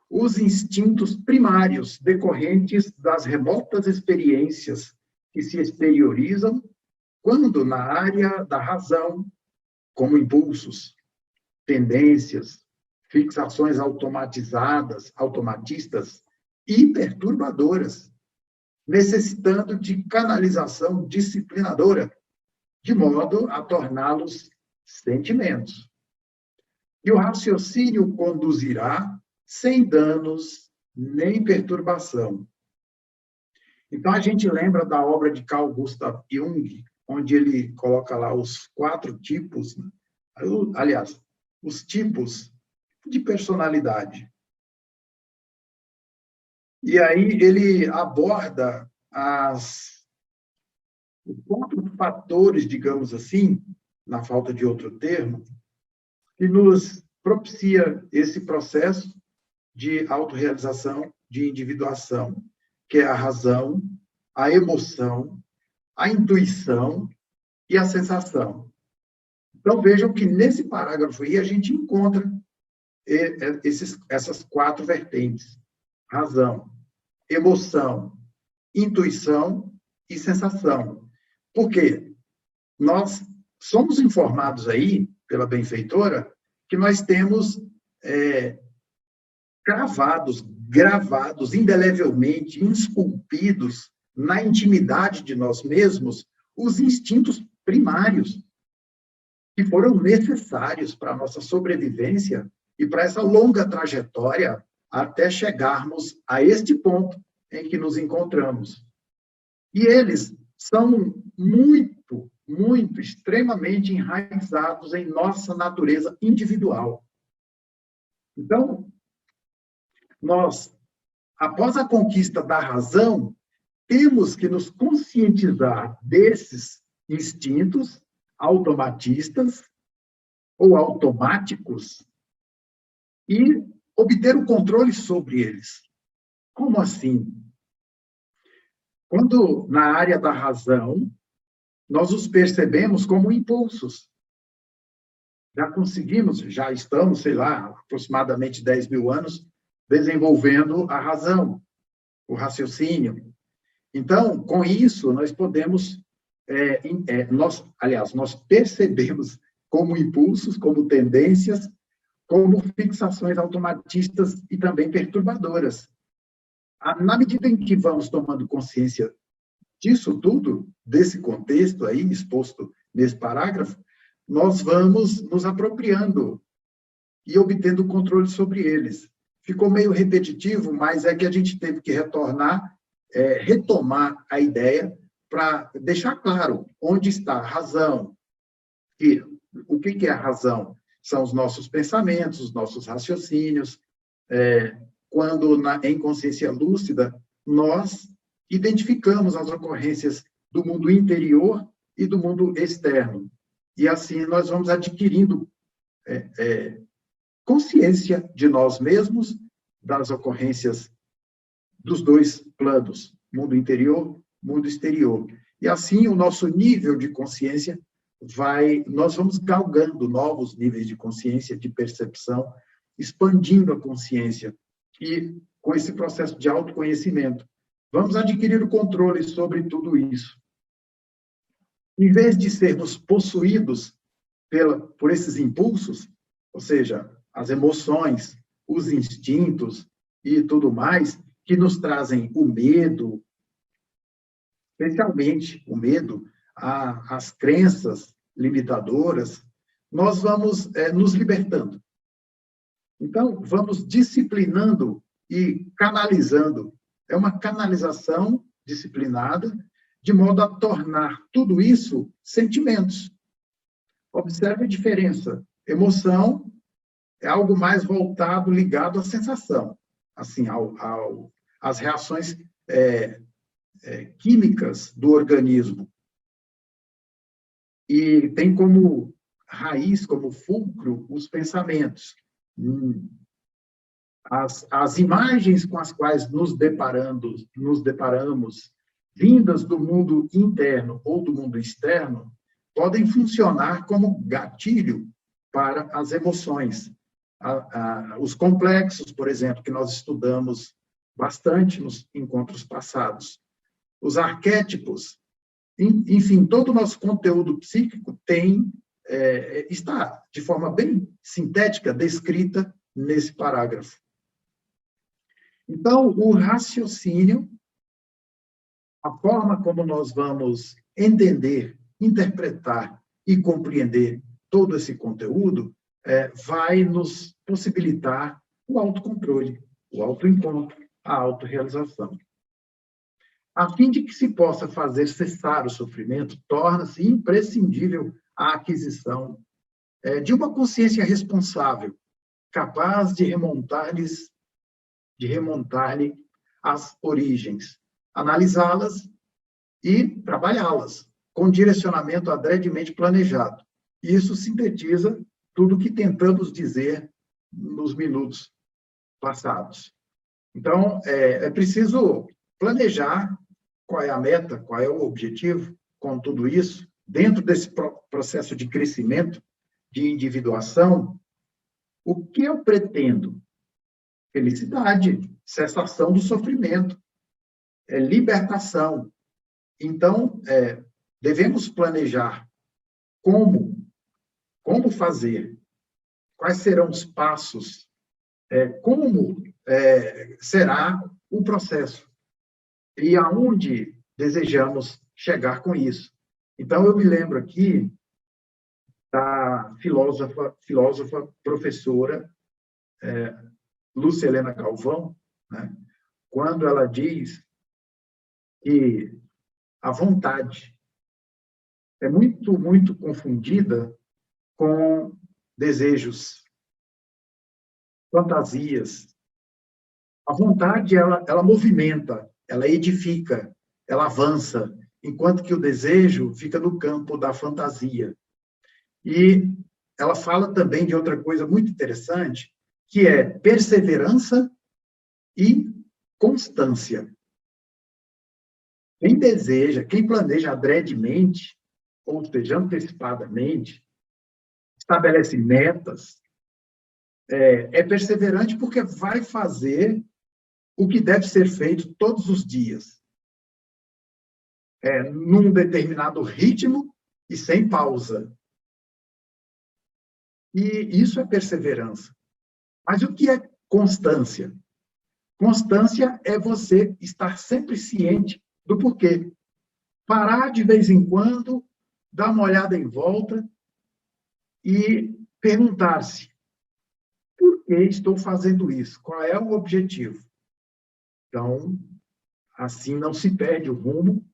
os instintos primários decorrentes das remotas experiências que se exteriorizam quando na área da razão, como impulsos, tendências, fixações automatistas e perturbadoras, necessitando de canalização disciplinadora, de modo a torná-los sentimentos. E o raciocínio conduzirá sem danos nem perturbação. Então, a gente lembra da obra de Carl Gustav Jung, onde ele coloca lá os 4 tipos, né? Aliás, os tipos de personalidade. E aí ele aborda os 4 fatores, digamos assim, na falta de outro termo, que nos propicia esse processo de autorrealização, de individuação, que é a razão, a emoção, a intuição e a sensação. Então, vejam que nesse parágrafo aí a gente encontra essas 4 vertentes: razão, emoção, intuição e sensação. Por quê? Nós somos informados aí, pela benfeitora, que nós temos gravados indelevelmente, esculpidos na intimidade de nós mesmos, os instintos primários, que foram necessários para a nossa sobrevivência e para essa longa trajetória até chegarmos a este ponto em que nos encontramos. E eles são muito, extremamente enraizados em nossa natureza individual. Então, nós, após a conquista da razão, temos que nos conscientizar desses instintos automatistas ou automáticos e obter o controle sobre eles. Como assim? Quando, na área da razão, nós os percebemos como impulsos. Já estamos, sei lá, aproximadamente 10 mil anos, desenvolvendo a razão, o raciocínio. Então, com isso, nós podemos, nós percebemos como impulsos, como tendências, como fixações automatistas e também perturbadoras. Na medida em que vamos tomando consciência disso tudo, desse contexto aí exposto nesse parágrafo, nós vamos nos apropriando e obtendo controle sobre eles. Ficou meio repetitivo, mas é que a gente teve que retomar a ideia para deixar claro onde está a razão. E o que é a razão? São os nossos pensamentos, os nossos raciocínios. Quando, em consciência lúcida, nós identificamos as ocorrências do mundo interior e do mundo externo. E assim nós vamos adquirindo consciência de nós mesmos, das ocorrências dos dois planos, mundo interior, mundo exterior. E assim o nosso nível de consciência nós vamos galgando novos níveis de consciência, de percepção, expandindo a consciência. E com esse processo de autoconhecimento, vamos adquirir o controle sobre tudo isso. Em vez de sermos possuídos por esses impulsos, ou seja, as emoções, os instintos e tudo mais, que nos trazem o medo, especialmente o medo, as crenças limitadoras, nós vamos nos libertando. Então, vamos disciplinando e canalizando. É uma canalização disciplinada, de modo a tornar tudo isso sentimentos. Observe a diferença. Emoção é algo mais voltado, ligado à sensação, assim, às reações químicas do organismo. E tem como raiz, como fulcro, os pensamentos. As imagens com as quais nos deparamos, vindas do mundo interno ou do mundo externo, podem funcionar como gatilho para as emoções. Os complexos, por exemplo, que nós estudamos bastante nos encontros passados. Os arquétipos, enfim, todo o nosso conteúdo psíquico está, de forma bem sintética, descrita nesse parágrafo. Então, o raciocínio, a forma como nós vamos entender, interpretar e compreender todo esse conteúdo, vai nos possibilitar o autocontrole, o autoencontro, a autorrealização. A fim de que se possa fazer cessar o sofrimento, torna-se imprescindível a aquisição de uma consciência responsável, capaz de remontar-lhe as origens, analisá-las e trabalhá-las, com direcionamento adredemente planejado. Isso sintetiza tudo o que tentamos dizer nos minutos passados. Então, é preciso planejar qual é a meta, qual é o objetivo com tudo isso, dentro desse processo de crescimento, de individuação. O que eu pretendo? Felicidade, cessação do sofrimento, libertação. Então, devemos planejar como fazer, quais serão os passos, como será o processo e aonde desejamos chegar com isso. Então, eu me lembro aqui da filósofa professora Lúcia Helena Galvão, né, quando ela diz que a vontade é muito, muito confundida com desejos, fantasias. A vontade, ela movimenta, ela edifica, ela avança, enquanto que o desejo fica no campo da fantasia. E ela fala também de outra coisa muito interessante, que é perseverança e constância. Quem deseja, quem planeja adredemente, ou seja, antecipadamente, estabelece metas, é perseverante porque vai fazer o que deve ser feito todos os dias, num determinado ritmo e sem pausa. E isso é perseverança. Mas o que é constância? Constância é você estar sempre ciente do porquê. parar de vez em quando, dar uma olhada em volta e perguntar-se: por que estou fazendo isso? Qual é o objetivo? Então, assim não se perde o rumo,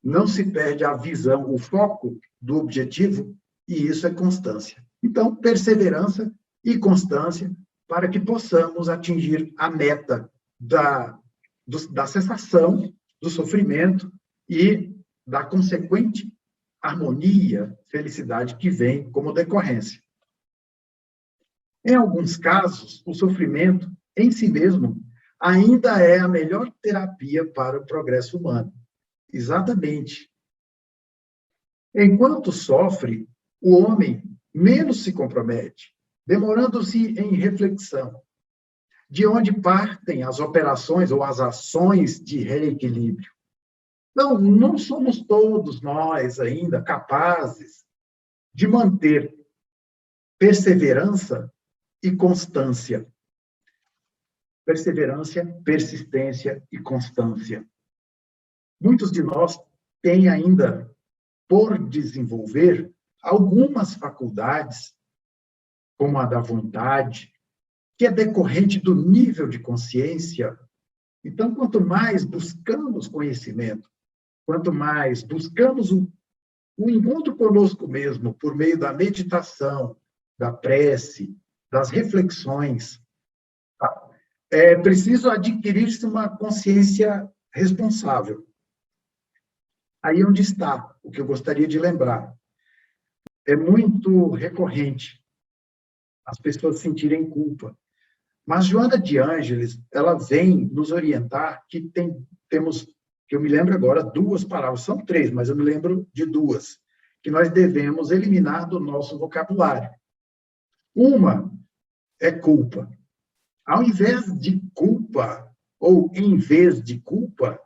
não se perde a visão, o foco do objetivo, e isso é constância. Então, perseverança e constância para que possamos atingir a meta da cessação do sofrimento e da consequente harmonia, felicidade que vem como decorrência. Em alguns casos, o sofrimento em si mesmo ainda é a melhor terapia para o progresso humano. Exatamente. Enquanto sofre, o homem menos se compromete, demorando-se em reflexão, de onde partem as operações ou as ações de reequilíbrio. Não somos todos nós ainda capazes de manter perseverança e constância. Perseverança, persistência e constância. Muitos de nós têm ainda por desenvolver algumas faculdades, como a da vontade, que é decorrente do nível de consciência. Então, quanto mais buscamos conhecimento, quanto mais buscamos o encontro conosco mesmo, por meio da meditação, da prece, das reflexões, é preciso adquirir-se uma consciência responsável. Aí onde está o que eu gostaria de lembrar. É muito recorrente as pessoas sentirem culpa. Mas Joana de Ângeles, ela vem nos orientar que temos, que eu me lembro agora, 2 palavras, são 3, mas eu me lembro de 2, que nós devemos eliminar do nosso vocabulário. Uma é culpa. Ao invés de culpa, ou em vez de culpa,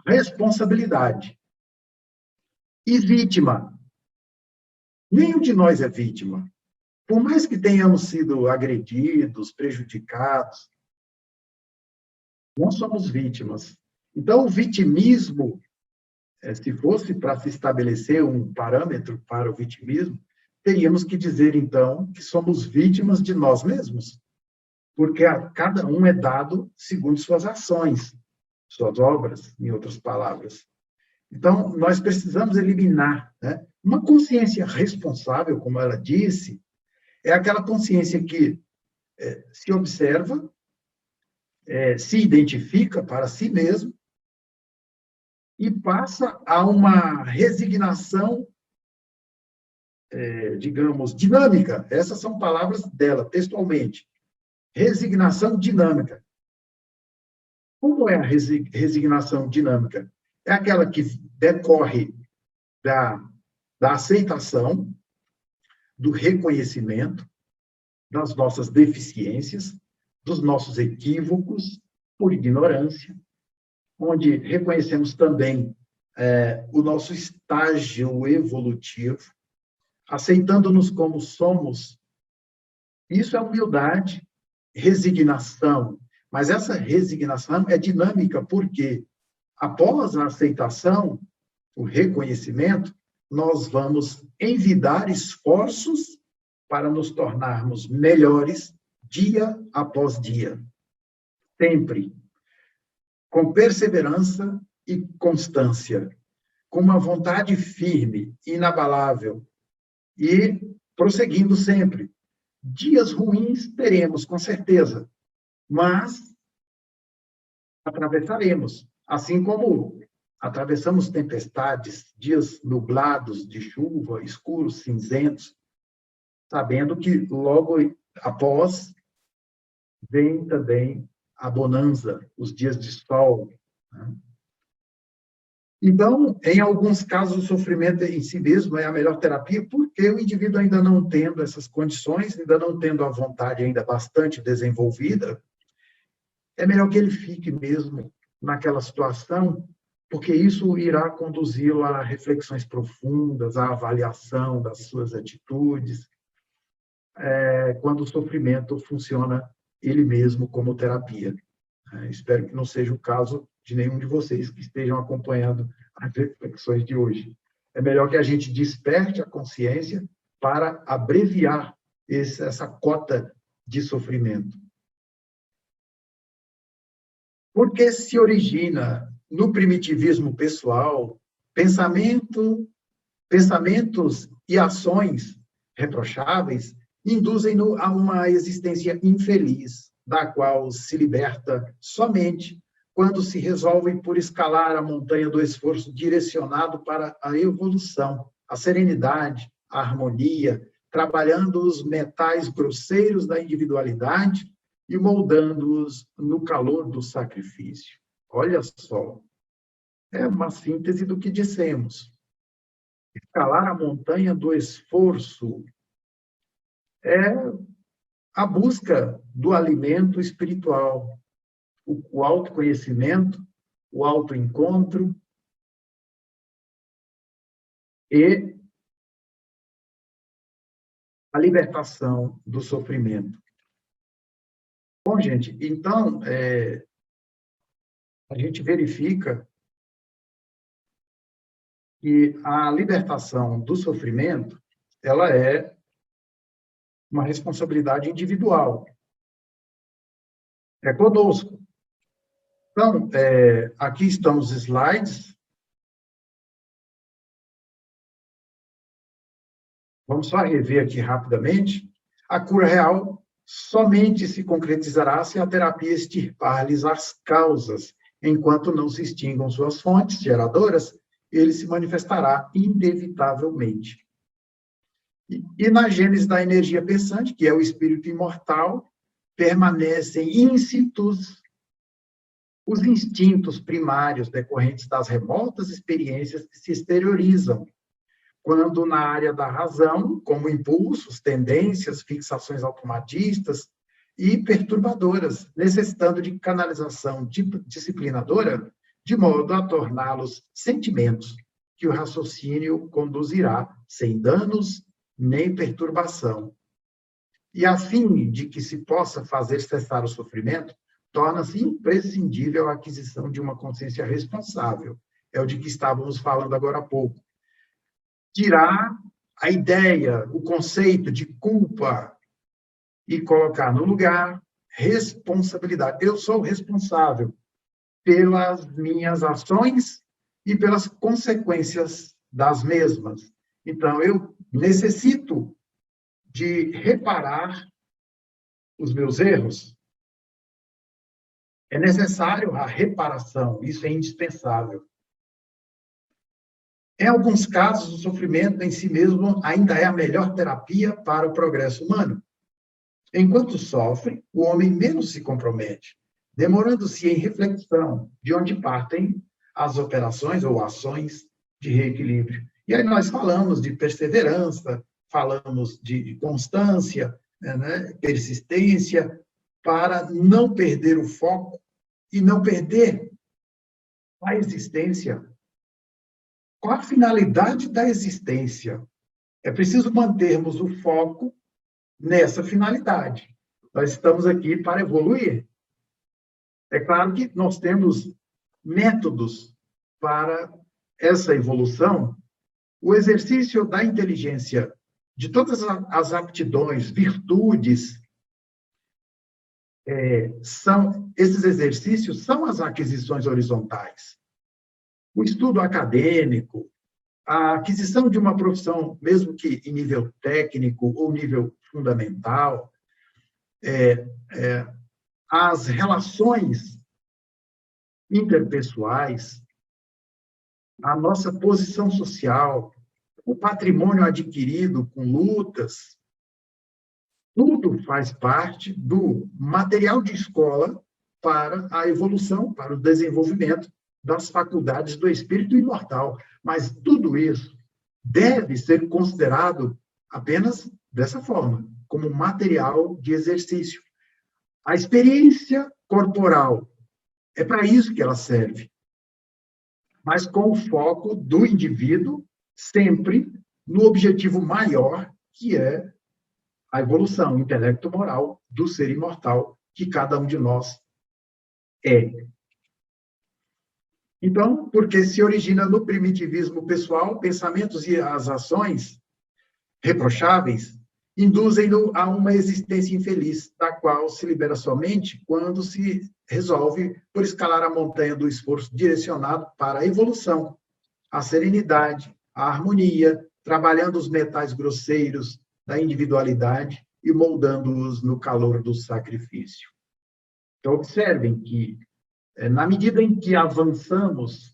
responsabilidade. E vítima. Nenhum de nós é vítima. Por mais que tenhamos sido agredidos, prejudicados, não somos vítimas. Então, o vitimismo, se fosse para se estabelecer um parâmetro para o vitimismo, teríamos que dizer, então, que somos vítimas de nós mesmos, porque a cada um é dado segundo suas ações, suas obras, em outras palavras. Então, nós precisamos eliminar, né? Uma consciência responsável, como ela disse, é aquela consciência que se observa, se identifica para si mesmo e passa a uma resignação, digamos, dinâmica. Essas são palavras dela, textualmente. Resignação dinâmica. Como é a resignação dinâmica? É aquela que decorre da aceitação, do reconhecimento das nossas deficiências, dos nossos equívocos por ignorância, onde reconhecemos também o nosso estágio evolutivo, aceitando-nos como somos. Isso é humildade, resignação. Mas essa resignação é dinâmica, porque após a aceitação, o reconhecimento, nós vamos envidar esforços para nos tornarmos melhores dia após dia. Sempre. Com perseverança e constância. Com uma vontade firme, inabalável. E prosseguindo sempre. Dias ruins teremos, com certeza. Mas atravessaremos. Assim como atravessamos tempestades, dias nublados de chuva, escuros, cinzentos, sabendo que logo após vem também a bonança, os dias de sol. Né? Então, em alguns casos, o sofrimento em si mesmo é a melhor terapia, porque o indivíduo ainda não tendo essas condições, ainda não tendo a vontade ainda bastante desenvolvida, é melhor que ele fique mesmo naquela situação, porque isso irá conduzi-lo a reflexões profundas, à avaliação das suas atitudes, quando o sofrimento funciona ele mesmo como terapia. Espero que não seja o caso de nenhum de vocês que estejam acompanhando as reflexões de hoje. É melhor que a gente desperte a consciência para abreviar essa cota de sofrimento. Porque se origina no primitivismo pessoal pensamentos e ações reprocháveis induzem-no a uma existência infeliz, da qual se liberta somente quando se resolve por escalar a montanha do esforço direcionado para a evolução, a serenidade, a harmonia, trabalhando os metais grosseiros da individualidade e moldando-os no calor do sacrifício. Olha só, é uma síntese do que dissemos. Escalar a montanha do esforço é a busca do alimento espiritual, o autoconhecimento, o autoencontro e a libertação do sofrimento. Bom, gente, então, a gente verifica que a libertação do sofrimento, ela é uma responsabilidade individual. É conosco. Então, aqui estão os slides. Vamos só rever aqui rapidamente. A cura real somente se concretizará se a terapia extirpar-lhes as causas. Enquanto não se extingam suas fontes geradoras, ele se manifestará inevitavelmente. E na gênese da energia pensante, que é o espírito imortal, permanecem íncitos os instintos primários decorrentes das remotas experiências que se exteriorizam, quando na área da razão, como impulsos, tendências, fixações automatistas e perturbadoras, necessitando de canalização disciplinadora, de modo a torná-los sentimentos que o raciocínio conduzirá sem danos nem perturbação. E a fim de que se possa fazer cessar o sofrimento, torna-se imprescindível a aquisição de uma consciência responsável. É o de que estávamos falando agora há pouco. Tirar a ideia, o conceito de culpa e colocar no lugar responsabilidade. Eu sou responsável pelas minhas ações e pelas consequências das mesmas. Então, eu necessito de reparar os meus erros. É necessário a reparação, isso é indispensável. Em alguns casos, o sofrimento em si mesmo ainda é a melhor terapia para o progresso humano. Enquanto sofre, o homem menos se compromete, demorando-se em reflexão de onde partem as operações ou ações de reequilíbrio. E aí nós falamos de perseverança, falamos de constância, né, persistência, para não perder o foco e não perder a existência. Qual a finalidade da existência? É preciso mantermos o foco nessa finalidade. Nós estamos aqui para evoluir. É claro que nós temos métodos para essa evolução. O exercício da inteligência, de todas as aptidões, virtudes, esses exercícios são as aquisições horizontais. O estudo acadêmico, a aquisição de uma profissão, mesmo que em nível técnico ou nível fundamental, as relações interpessoais, a nossa posição social, o patrimônio adquirido com lutas, tudo faz parte do material de escola para a evolução, para o desenvolvimento das faculdades do espírito imortal. Mas tudo isso deve ser considerado apenas dessa forma, como material de exercício. A experiência corporal é para isso que ela serve, mas com o foco do indivíduo sempre no objetivo maior, que é a evolução intelecto-moral do ser imortal que cada um de nós é. Então, porque se origina no primitivismo pessoal, pensamentos e as ações reprocháveis induzem-no a uma existência infeliz, da qual se libera somente quando se resolve por escalar a montanha do esforço direcionado para a evolução, a serenidade, a harmonia, trabalhando os metais grosseiros da individualidade e moldando-os no calor do sacrifício. Então, observem que, na medida em que avançamos,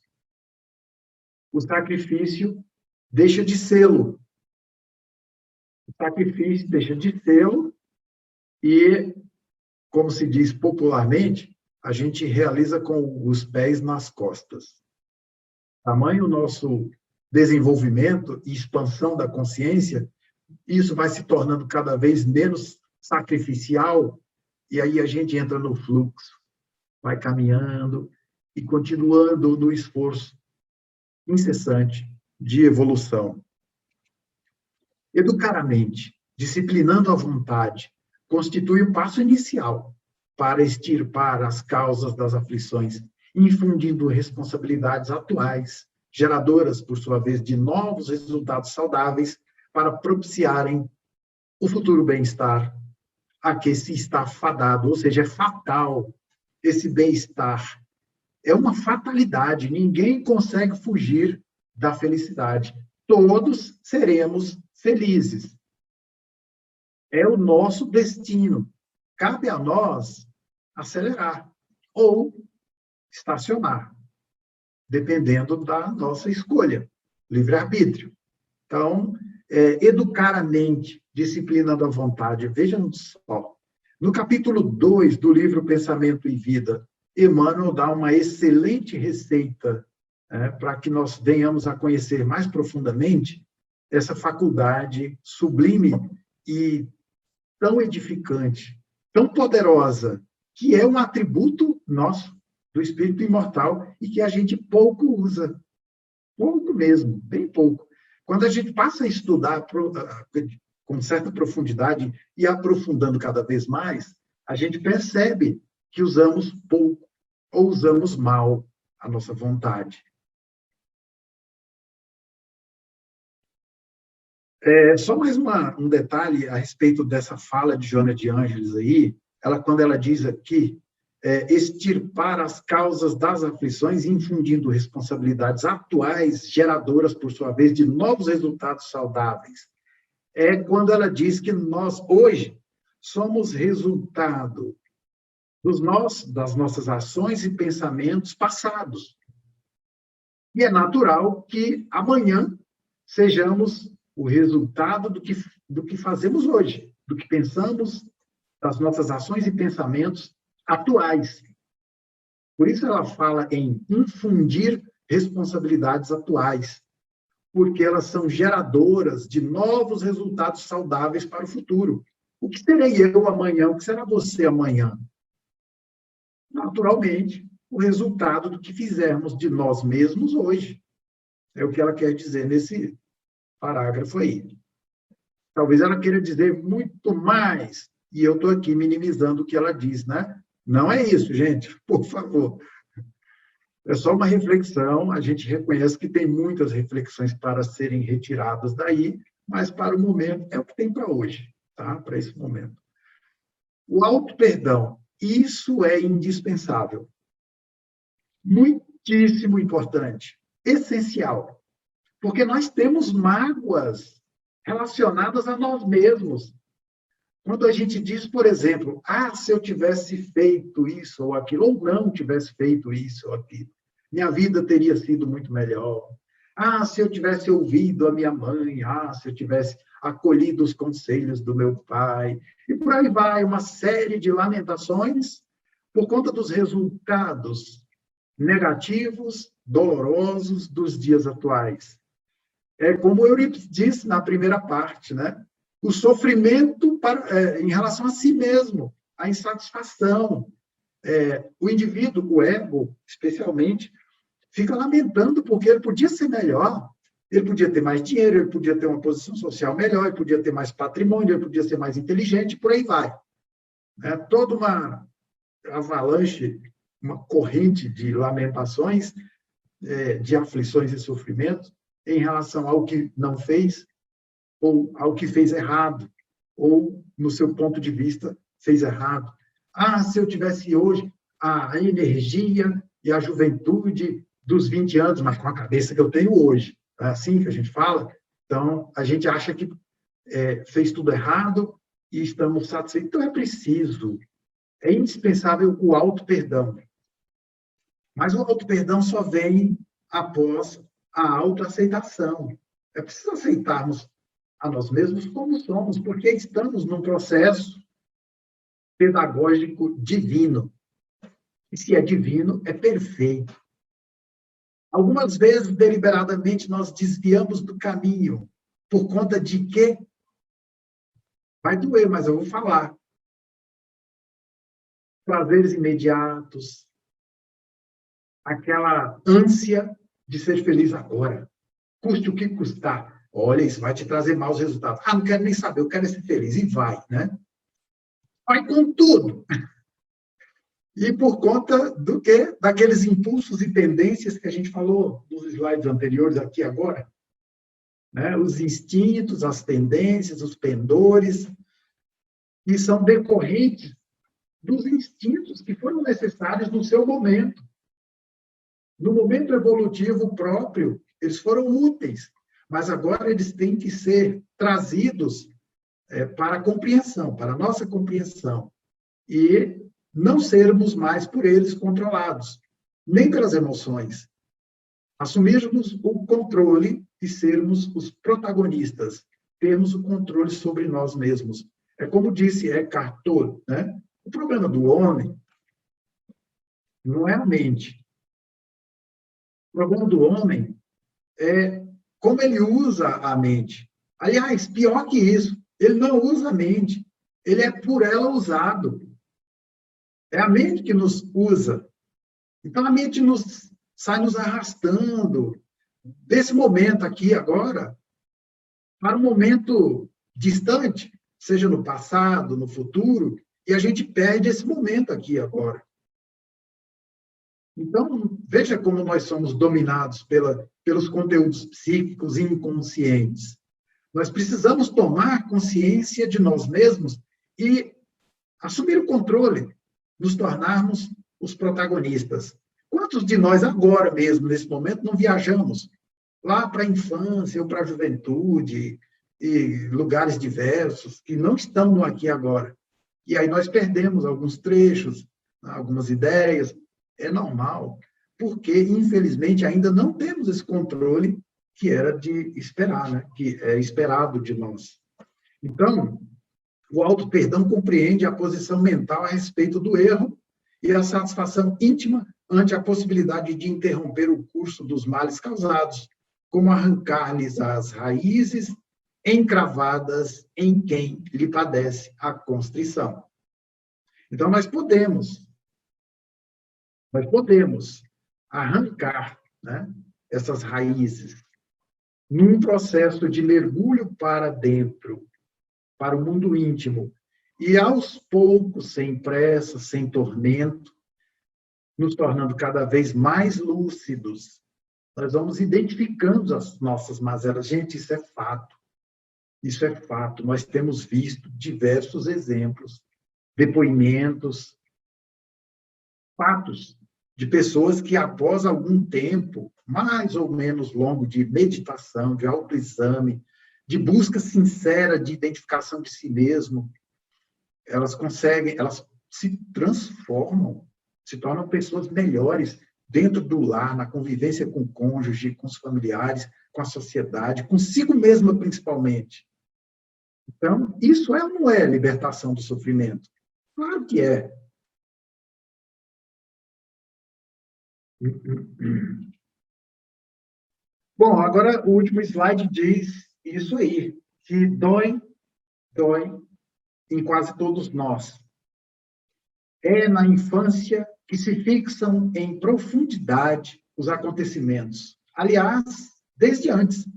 o sacrifício deixa de sê-lo. O sacrifício deixa de sê-lo e, como se diz popularmente, a gente realiza com os pés nas costas. Tamanho o nosso desenvolvimento e expansão da consciência, isso vai se tornando cada vez menos sacrificial, e aí a gente entra no fluxo, vai caminhando e continuando no esforço incessante de evolução. Educar a mente, disciplinando a vontade, constitui o passo inicial para extirpar as causas das aflições, infundindo responsabilidades atuais, geradoras, por sua vez, de novos resultados saudáveis para propiciarem o futuro bem-estar a que se está fadado, ou seja, é fatal esse bem-estar. É uma fatalidade, ninguém consegue fugir da felicidade. Todos seremos felizes. É o nosso destino. Cabe a nós acelerar ou estacionar, dependendo da nossa escolha, livre-arbítrio. Então, educar a mente, disciplinando a vontade. Vejam só, no capítulo 2 do livro Pensamento e Vida, Emmanuel dá uma excelente receita para que nós venhamos a conhecer mais profundamente essa faculdade sublime e tão edificante, tão poderosa, que é um atributo nosso, do espírito imortal, e que a gente pouco usa. Pouco mesmo, bem pouco. Quando a gente passa a estudar com certa profundidade e aprofundando cada vez mais, a gente percebe que usamos pouco ou usamos mal a nossa vontade. Só mais um detalhe a respeito dessa fala de Joana de Ângeles aí, quando ela diz aqui, extirpar as causas das aflições, infundindo responsabilidades atuais, geradoras, por sua vez, de novos resultados saudáveis. É quando ela diz que nós, hoje, somos resultado das nossas ações e pensamentos passados. E é natural que amanhã sejamos o resultado do que fazemos hoje, do que pensamos, das nossas ações e pensamentos atuais. Por isso ela fala em infundir responsabilidades atuais, porque elas são geradoras de novos resultados saudáveis para o futuro. O que serei eu amanhã? O que será você amanhã? Naturalmente, o resultado do que fizermos de nós mesmos hoje. É o que ela quer dizer nesse parágrafo aí. Talvez ela queira dizer muito mais, e eu estou aqui minimizando o que ela diz, né? Não é isso, gente, por favor. É só uma reflexão, a gente reconhece que tem muitas reflexões para serem retiradas daí, mas para o momento, é o que tem para hoje, tá? Para esse momento. O auto-perdão, isso é indispensável. Muitíssimo importante, essencial, porque nós temos mágoas relacionadas a nós mesmos. Quando a gente diz, por exemplo, se eu tivesse feito isso ou aquilo, ou não tivesse feito isso ou aquilo, minha vida teria sido muito melhor. Se eu tivesse ouvido a minha mãe, se eu tivesse acolhido os conselhos do meu pai, e por aí vai, uma série de lamentações por conta dos resultados negativos, dolorosos dos dias atuais. É como Eurípides disse na primeira parte, né? O sofrimento em relação a si mesmo, a insatisfação. O indivíduo, o ego, especialmente, fica lamentando porque ele podia ser melhor, ele podia ter mais dinheiro, ele podia ter uma posição social melhor, ele podia ter mais patrimônio, ele podia ser mais inteligente, por aí vai. Toda uma avalanche, uma corrente de lamentações de aflições e sofrimentos em relação ao que não fez, ou ao que fez errado, ou, no seu ponto de vista, fez errado. Ah, se eu tivesse hoje a energia e a juventude dos 20 anos, mas com a cabeça que eu tenho hoje. É assim que a gente fala? Então, a gente acha que fez tudo errado e estamos satisfeitos. Então, é preciso, é indispensável o auto-perdão. Mas o auto-perdão só vem após a autoaceitação. É preciso aceitarmos a nós mesmos como somos, porque estamos num processo pedagógico divino. E se é divino, é perfeito. Algumas vezes, deliberadamente, nós desviamos do caminho. Por conta de quê? Vai doer, mas eu vou falar. Prazeres imediatos, aquela ânsia de ser feliz agora. Custe o que custar. Olha, isso vai te trazer maus resultados. Ah, não quero nem saber, eu quero ser feliz. E vai, né? Vai com tudo. E por conta do quê? Daqueles impulsos e tendências que a gente falou nos slides anteriores, aqui agora. Né? Os instintos, as tendências, os pendores, que são decorrentes dos instintos que foram necessários no seu momento. No momento evolutivo próprio, eles foram úteis, mas agora eles têm que ser trazidos para a compreensão, para a nossa compreensão, e não sermos mais por eles controlados, nem pelas emoções. Assumirmos o controle e sermos os protagonistas, termos o controle sobre nós mesmos. É como disse Eckhart Tolle, né? O problema do homem não é a mente. O problema do homem é como ele usa a mente. Aliás, pior que isso, ele não usa a mente, ele é por ela usado. É a mente que nos usa. Então, a mente sai nos arrastando desse momento aqui, agora, para um momento distante, seja no passado, no futuro, e a gente perde esse momento aqui, agora. Então, veja como nós somos dominados pelos conteúdos psíquicos inconscientes. Nós precisamos tomar consciência de nós mesmos e assumir o controle, nos tornarmos os protagonistas. Quantos de nós, agora mesmo, nesse momento, não viajamos lá para a infância ou para a juventude, e lugares diversos, que não estão no aqui e agora? E aí nós perdemos alguns trechos, algumas ideias. É normal, porque, infelizmente, ainda não temos esse controle que era de esperar, né? Que é esperado de nós. Então, o auto-perdão compreende a posição mental a respeito do erro e a satisfação íntima ante a possibilidade de interromper o curso dos males causados, como arrancar-lhes as raízes encravadas em quem lhe padece a constrição. Então, nós podemos arrancar, né, essas raízes num processo de mergulho para dentro, para o mundo íntimo, e aos poucos, sem pressa, sem tormento, nos tornando cada vez mais lúcidos, nós vamos identificando as nossas mazelas. Gente, isso é fato. Isso é fato. Nós temos visto diversos exemplos, depoimentos, fatos de pessoas que, após algum tempo, mais ou menos longo, de meditação, de autoexame, de busca sincera de identificação de si mesmo, elas se transformam, se tornam pessoas melhores dentro do lar, na convivência com o cônjuge, com os familiares, com a sociedade, consigo mesma, principalmente. Então, isso é ou não é libertação do sofrimento? Claro que é. Bom, agora o último slide diz isso aí, que dói em quase todos nós. É na infância que se fixam em profundidade os acontecimentos. Aliás, desde antes,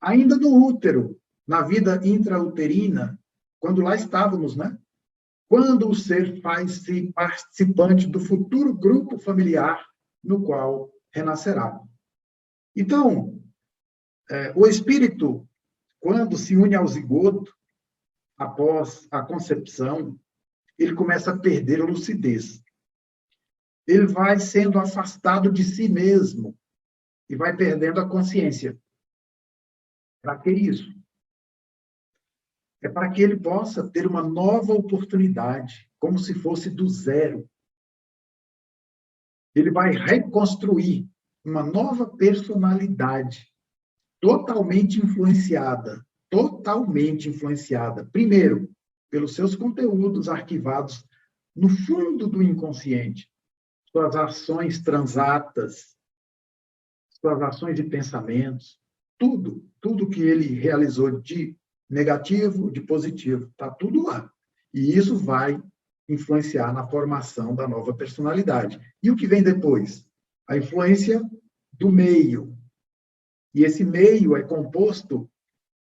ainda no útero, na vida intrauterina, quando lá estávamos, né? Quando o ser faz-se participante do futuro grupo familiar no qual renascerá. Então, o espírito, quando se une ao zigoto, após a concepção, ele começa a perder a lucidez. Ele vai sendo afastado de si mesmo e vai perdendo a consciência. Para que isso? É para que ele possa ter uma nova oportunidade, como se fosse do zero. Ele vai reconstruir uma nova personalidade, totalmente influenciada, primeiro, pelos seus conteúdos arquivados no fundo do inconsciente, suas ações transatas, suas ações de pensamentos, tudo que ele realizou de negativo, de positivo, está tudo lá. E isso vai influenciar na formação da nova personalidade. E o que vem depois? A influência do meio. E esse meio é composto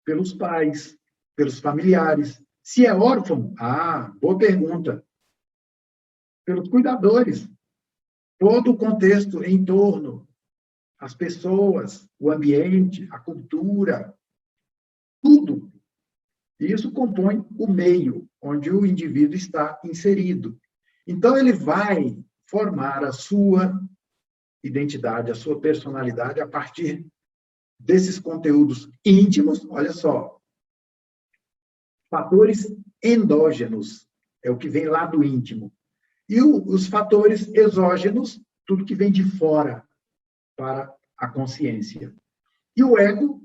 pelos pais, pelos familiares. Se é órfão, boa pergunta. Pelos cuidadores. Todo o contexto em torno, as pessoas, o ambiente, a cultura, tudo. Isso compõe o meio onde o indivíduo está inserido. Então, ele vai formar a sua identidade, a sua personalidade a partir desses conteúdos íntimos, olha só, fatores endógenos, é o que vem lá do íntimo, e os fatores exógenos, tudo que vem de fora para a consciência. E o ego,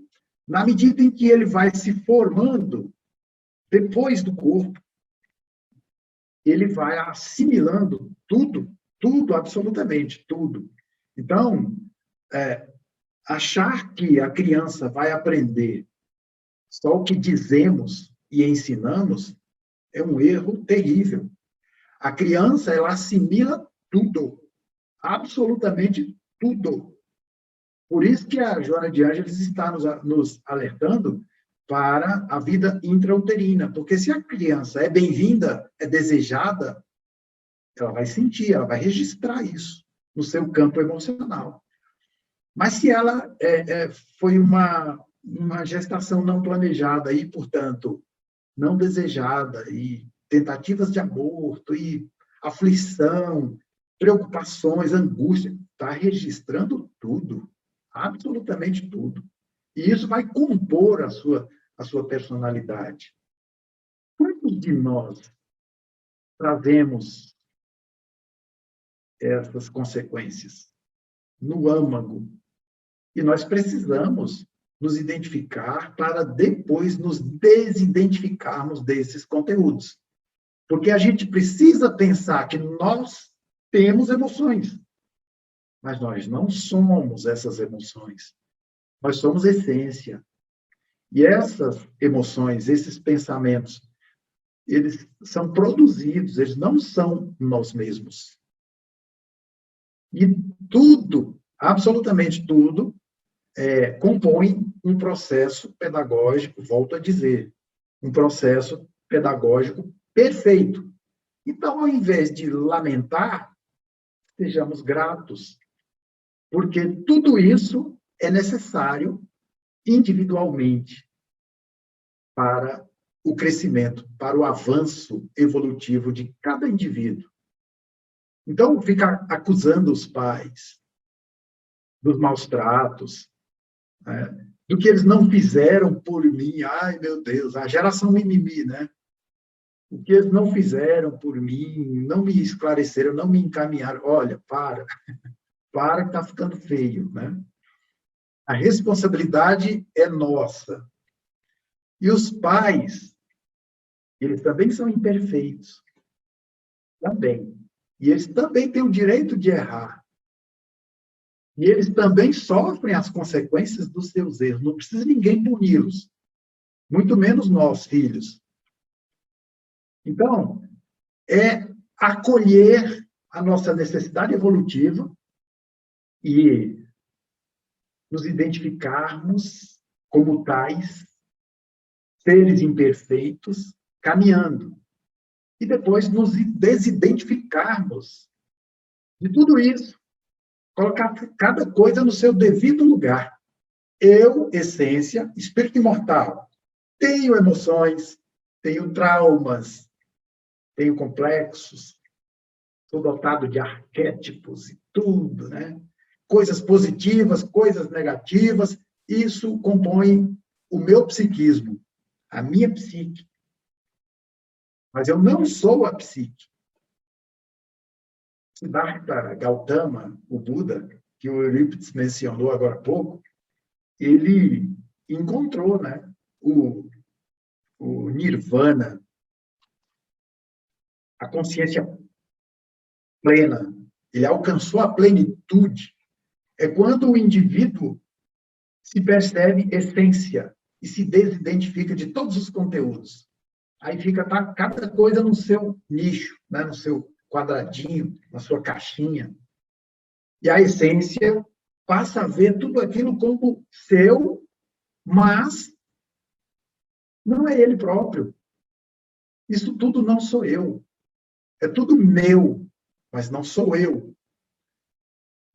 na medida em que ele vai se formando depois do corpo, ele vai assimilando tudo, absolutamente tudo. Então, achar que a criança vai aprender só o que dizemos e ensinamos é um erro terrível. A criança, ela assimila tudo, absolutamente tudo. Por isso que a Joana de Ângeles está nos alertando para a vida intrauterina, porque se a criança é bem-vinda, é desejada, ela vai sentir, ela vai registrar isso no seu campo emocional. Mas se ela foi uma gestação não planejada e, portanto, não desejada, e tentativas de aborto, e aflição, preocupações, angústia, está registrando tudo, absolutamente tudo. E isso vai compor a sua personalidade. Quantos de nós trazemos essas consequências no âmago? E nós precisamos nos identificar para depois nos desidentificarmos desses conteúdos. Porque a gente precisa pensar que nós temos emoções, mas nós não somos essas emoções. Nós somos essência. E essas emoções, esses pensamentos, eles são produzidos, eles não são nós mesmos. E tudo, absolutamente tudo, compõe um processo pedagógico, volto a dizer, um processo pedagógico perfeito. Então, ao invés de lamentar, sejamos gratos, porque tudo isso é necessário individualmente para o crescimento, para o avanço evolutivo de cada indivíduo. Então, ficar acusando os pais dos maus tratos, do que eles não fizeram por mim, ai, meu Deus, a geração mimimi, né? O que eles não fizeram por mim, não me esclareceram, não me encaminharam. Olha, para que está ficando feio, né? A responsabilidade é nossa. E os pais, eles também são imperfeitos. Também. E eles também têm o direito de errar. E eles também sofrem as consequências dos seus erros. Não precisa ninguém puni-los. Muito menos nós, filhos. Então, é acolher a nossa necessidade evolutiva e nos identificarmos como tais seres imperfeitos, caminhando. E depois nos desidentificarmos de tudo isso Colocar cada coisa no seu devido lugar. Eu, essência, espírito imortal, tenho emoções, tenho traumas, tenho complexos, sou dotado de arquétipos e tudo, né? Coisas positivas, coisas negativas, isso compõe o meu psiquismo, a minha psique. Mas eu não sou a psique. Siddhartha Gautama, o Buda, que o Eurípides mencionou agora há pouco, ele encontrou, né, o nirvana, a consciência plena. Ele alcançou a plenitude. É quando o indivíduo se percebe essência e se desidentifica de todos os conteúdos. Aí fica cada coisa no seu nicho, né, no seu quadradinho, na sua caixinha. E a essência passa a ver tudo aquilo como seu, mas não é ele próprio. Isso tudo não sou eu. É tudo meu, mas não sou eu.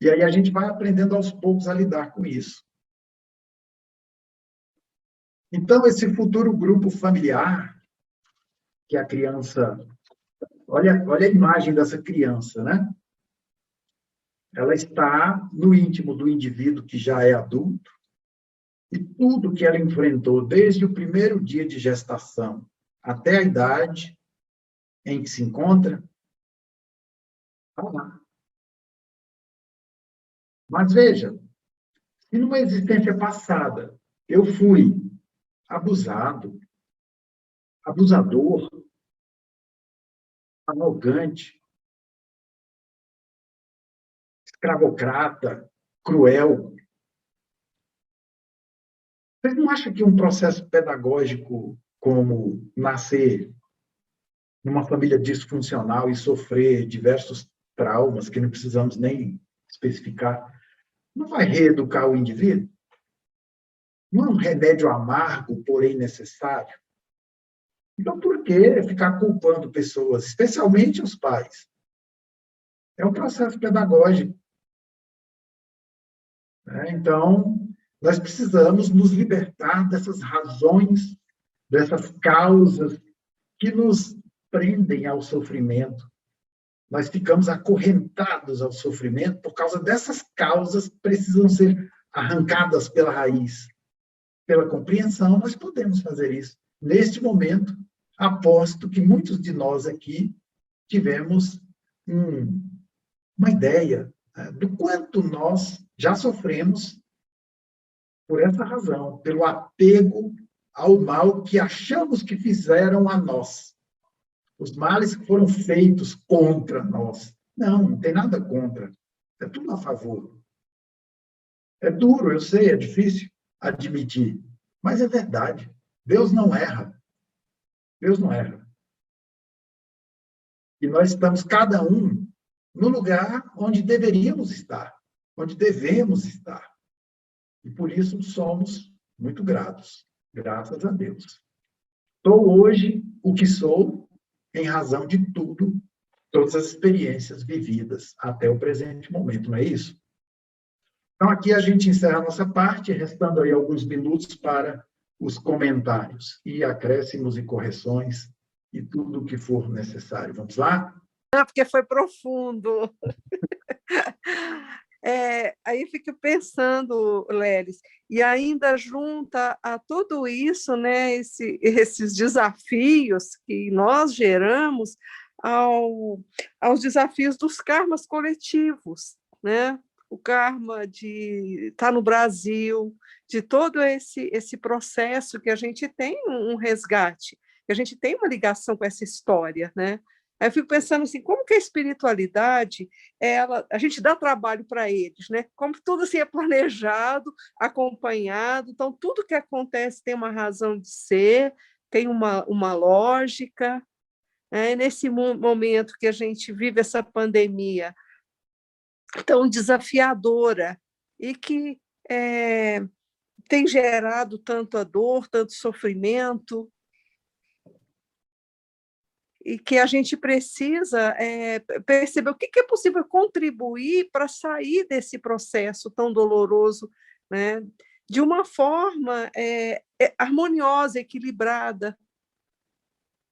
E aí a gente vai aprendendo aos poucos a lidar com isso. Então, esse futuro grupo familiar, que a criança... Olha a imagem dessa criança, né? Ela está no íntimo do indivíduo que já é adulto, e tudo que ela enfrentou desde o primeiro dia de gestação até a idade em que se encontra, está lá. Mas veja, se numa existência passada eu fui abusado, abusador, arrogante, escravocrata, cruel, vocês não acham que um processo pedagógico como nascer numa família disfuncional e sofrer diversos traumas, que não precisamos nem especificar, não vai reeducar o indivíduo? Não é um remédio amargo, porém necessário? Então, por que ficar culpando pessoas, especialmente os pais? É um processo pedagógico. Né? Então, nós precisamos nos libertar dessas razões, dessas causas que nos prendem ao sofrimento. Nós ficamos acorrentados ao sofrimento por causa dessas causas que precisam ser arrancadas pela raiz. Pela compreensão, nós podemos fazer isso. Neste momento, aposto que muitos de nós aqui tivemos uma ideia, né, do quanto nós já sofremos por essa razão, pelo apego ao mal que achamos que fizeram a nós. Os males que foram feitos contra nós. Não tem nada contra. É tudo a favor. É duro, eu sei, é difícil admitir, mas é verdade. Deus não erra. Deus não erra. E nós estamos, cada um, no lugar onde deveríamos estar, onde devemos estar. E por isso somos muito gratos, graças a Deus. Sou hoje o que sou em razão de tudo, todas as experiências vividas até o presente momento, não é isso? Então, aqui a gente encerra a nossa parte, restando aí alguns minutos para os comentários e acréscimos e correções e tudo o que for necessário. Vamos lá? Porque foi profundo. Aí fico pensando, Lelis, e ainda junta a tudo isso, né, esses desafios que nós geramos aos desafios dos karmas coletivos, né? O karma de estar no Brasil, de todo esse processo que a gente tem um resgate, que a gente tem uma ligação com essa história, né? Aí eu fico pensando assim, como que a espiritualidade, a gente dá trabalho para eles, né? Como tudo assim é planejado, acompanhado, então tudo que acontece tem uma razão de ser, tem uma lógica. Nesse momento que a gente vive essa pandemia tão desafiadora e que tem gerado tanta dor, tanto sofrimento, e que a gente precisa perceber o que é possível contribuir para sair desse processo tão doloroso, né, de uma forma harmoniosa, equilibrada.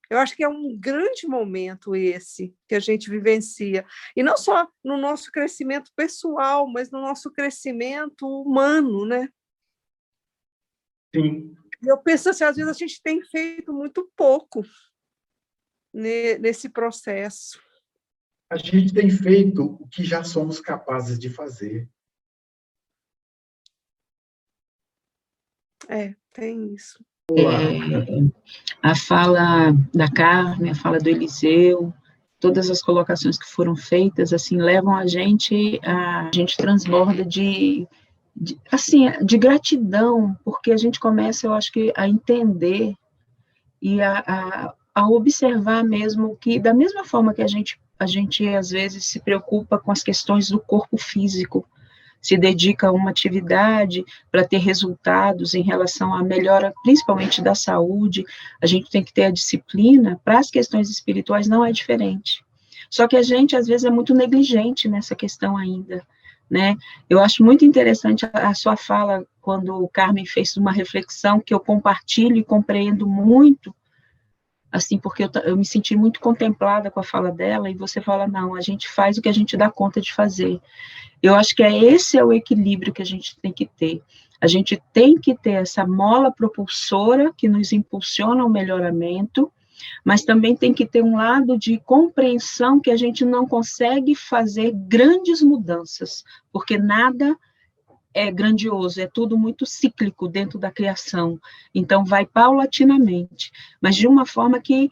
Eu acho que é um grande momento esse que a gente vivencia, e não só no nosso crescimento pessoal, mas no nosso crescimento humano, né? Sim. Eu penso assim, às vezes a gente tem feito muito pouco nesse processo. A gente tem feito o que já somos capazes de fazer. Tem isso. A fala da Carmen, a fala do Eliseu, todas as colocações que foram feitas, assim, levam a gente transborda de gratidão, porque a gente começa, eu acho que, a entender e a observar mesmo que, da mesma forma que a gente às vezes se preocupa com as questões do corpo físico, se dedica a uma atividade para ter resultados em relação à melhora, principalmente da saúde, a gente tem que ter a disciplina. Para as questões espirituais não é diferente. Só que a gente, às vezes, é muito negligente nessa questão ainda, né? Eu acho muito interessante a sua fala, quando o Carmen fez uma reflexão que eu compartilho e compreendo muito, assim, porque eu me senti muito contemplada com a fala dela, e você fala, não, a gente faz o que a gente dá conta de fazer. Eu acho que esse é o equilíbrio que a gente tem que ter. A gente tem que ter essa mola propulsora que nos impulsiona ao melhoramento, mas também tem que ter um lado de compreensão que a gente não consegue fazer grandes mudanças, porque nada é grandioso, é tudo muito cíclico dentro da criação. Então, vai paulatinamente, mas de uma forma que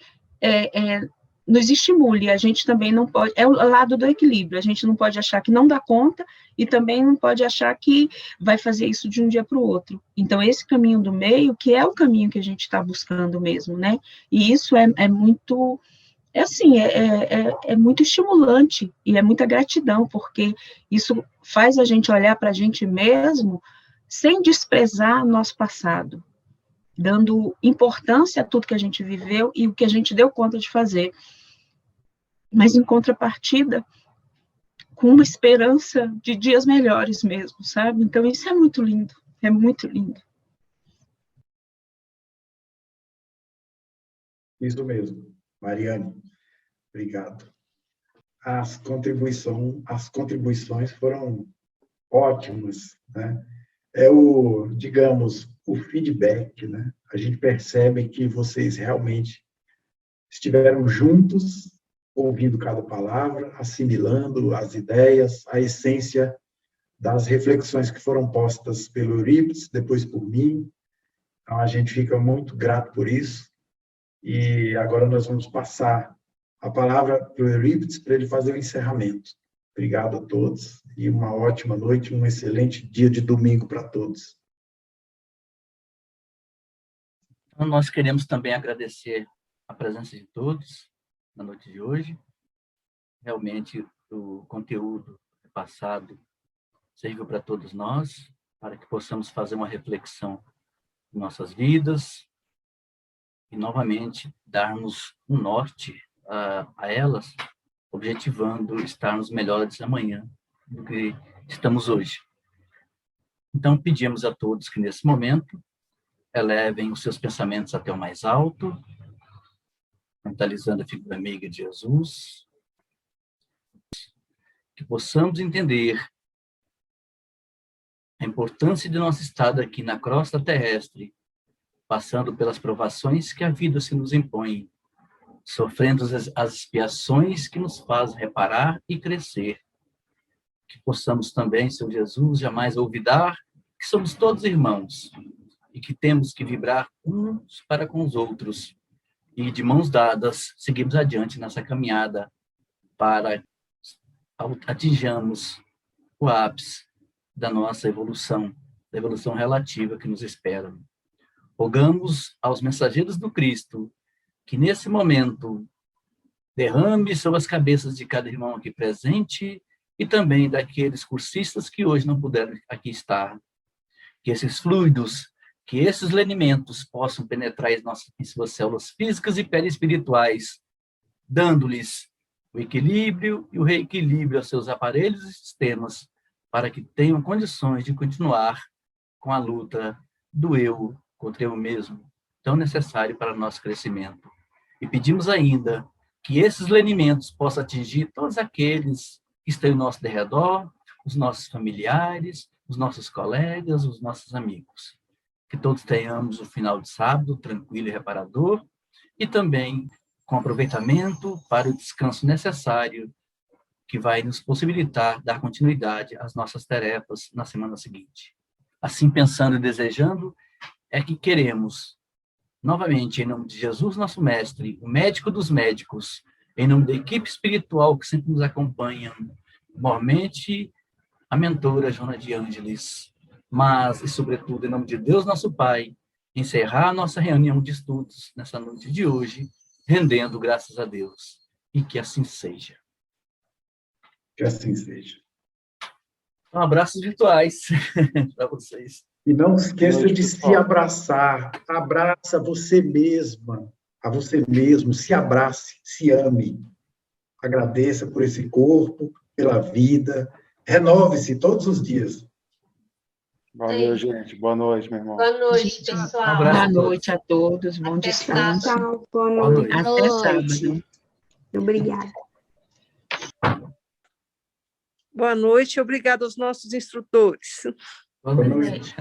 nos estimule. A gente também não pode, é o lado do equilíbrio, a gente não pode achar que não dá conta, e também não pode achar que vai fazer isso de um dia para o outro. Então, esse caminho do meio, que é o caminho que a gente está buscando mesmo, né? E isso é muito, é muito estimulante, e é muita gratidão, porque isso faz a gente olhar para a gente mesmo, sem desprezar nosso passado, dando importância a tudo que a gente viveu e o que a gente deu conta de fazer, mas em contrapartida, com uma esperança de dias melhores mesmo, sabe? Então, isso é muito lindo, é muito lindo. Isso mesmo, Mariane, obrigado. As contribuições foram ótimas, né? Digamos, o feedback, né? A gente percebe que vocês realmente estiveram juntos, ouvindo cada palavra, assimilando as ideias, a essência das reflexões que foram postas pelo Eurípides, depois por mim. Então, a gente fica muito grato por isso. E agora nós vamos passar a palavra para o Eurípides, para ele fazer o encerramento. Obrigado a todos e uma ótima noite, um excelente dia de domingo para todos. Então, nós queremos também agradecer a presença de todos na noite de hoje. Realmente, o conteúdo passado serviu para todos nós, para que possamos fazer uma reflexão em nossas vidas e, novamente, darmos um norte a elas, objetivando estarmos melhores amanhã do que estamos hoje. Então, pedimos a todos que, nesse momento, elevem os seus pensamentos até o mais alto, mentalizando a figura amiga de Jesus, que possamos entender a importância de nosso estado aqui na crosta terrestre, passando pelas provações que a vida se nos impõe, sofrendo as expiações que nos fazem reparar e crescer. Que possamos também, Senhor Jesus, jamais olvidar que somos todos irmãos e que temos que vibrar uns para com os outros e, de mãos dadas, seguimos adiante nessa caminhada para atinjamos o ápice da nossa evolução, da evolução relativa que nos espera. Rogamos aos mensageiros do Cristo que, nesse momento, derrame sobre as cabeças de cada irmão aqui presente e também daqueles cursistas que hoje não puderam aqui estar. Que esses fluidos, que esses lenimentos possam penetrar em suas células físicas e perispirituais dando-lhes o equilíbrio e o reequilíbrio aos seus aparelhos e sistemas, para que tenham condições de continuar com a luta do eu contra eu mesmo, tão necessário para nosso crescimento. E pedimos ainda que esses lenimentos possam atingir todos aqueles que estão ao nosso derredor, os nossos familiares, os nossos colegas, os nossos amigos. Que todos tenhamos um final de sábado tranquilo e reparador, e também com aproveitamento para o descanso necessário que vai nos possibilitar dar continuidade às nossas tarefas na semana seguinte. Assim, pensando e desejando, é que queremos, novamente, em nome de Jesus, nosso mestre, o médico dos médicos, em nome da equipe espiritual que sempre nos acompanha, mormente a mentora Joana de Ângeles, mas, e sobretudo, em nome de Deus, nosso Pai, encerrar a nossa reunião de estudos nessa noite de hoje, rendendo graças a Deus. E que assim seja. Que assim seja. Abraços virtuais para vocês. E não esqueça de se abraçar. Abraça você mesma, a você mesmo. Se abrace, se ame. Agradeça por esse corpo, pela vida. Renove-se todos os dias. Valeu, gente. Boa noite, meu irmão. Boa noite, Gente, pessoal. boa noite a todos, bom Até descanso. Tchau, boa Boa noite. noite. Até sábado. Obrigada. Boa noite, obrigada aos nossos instrutores. Boa noite.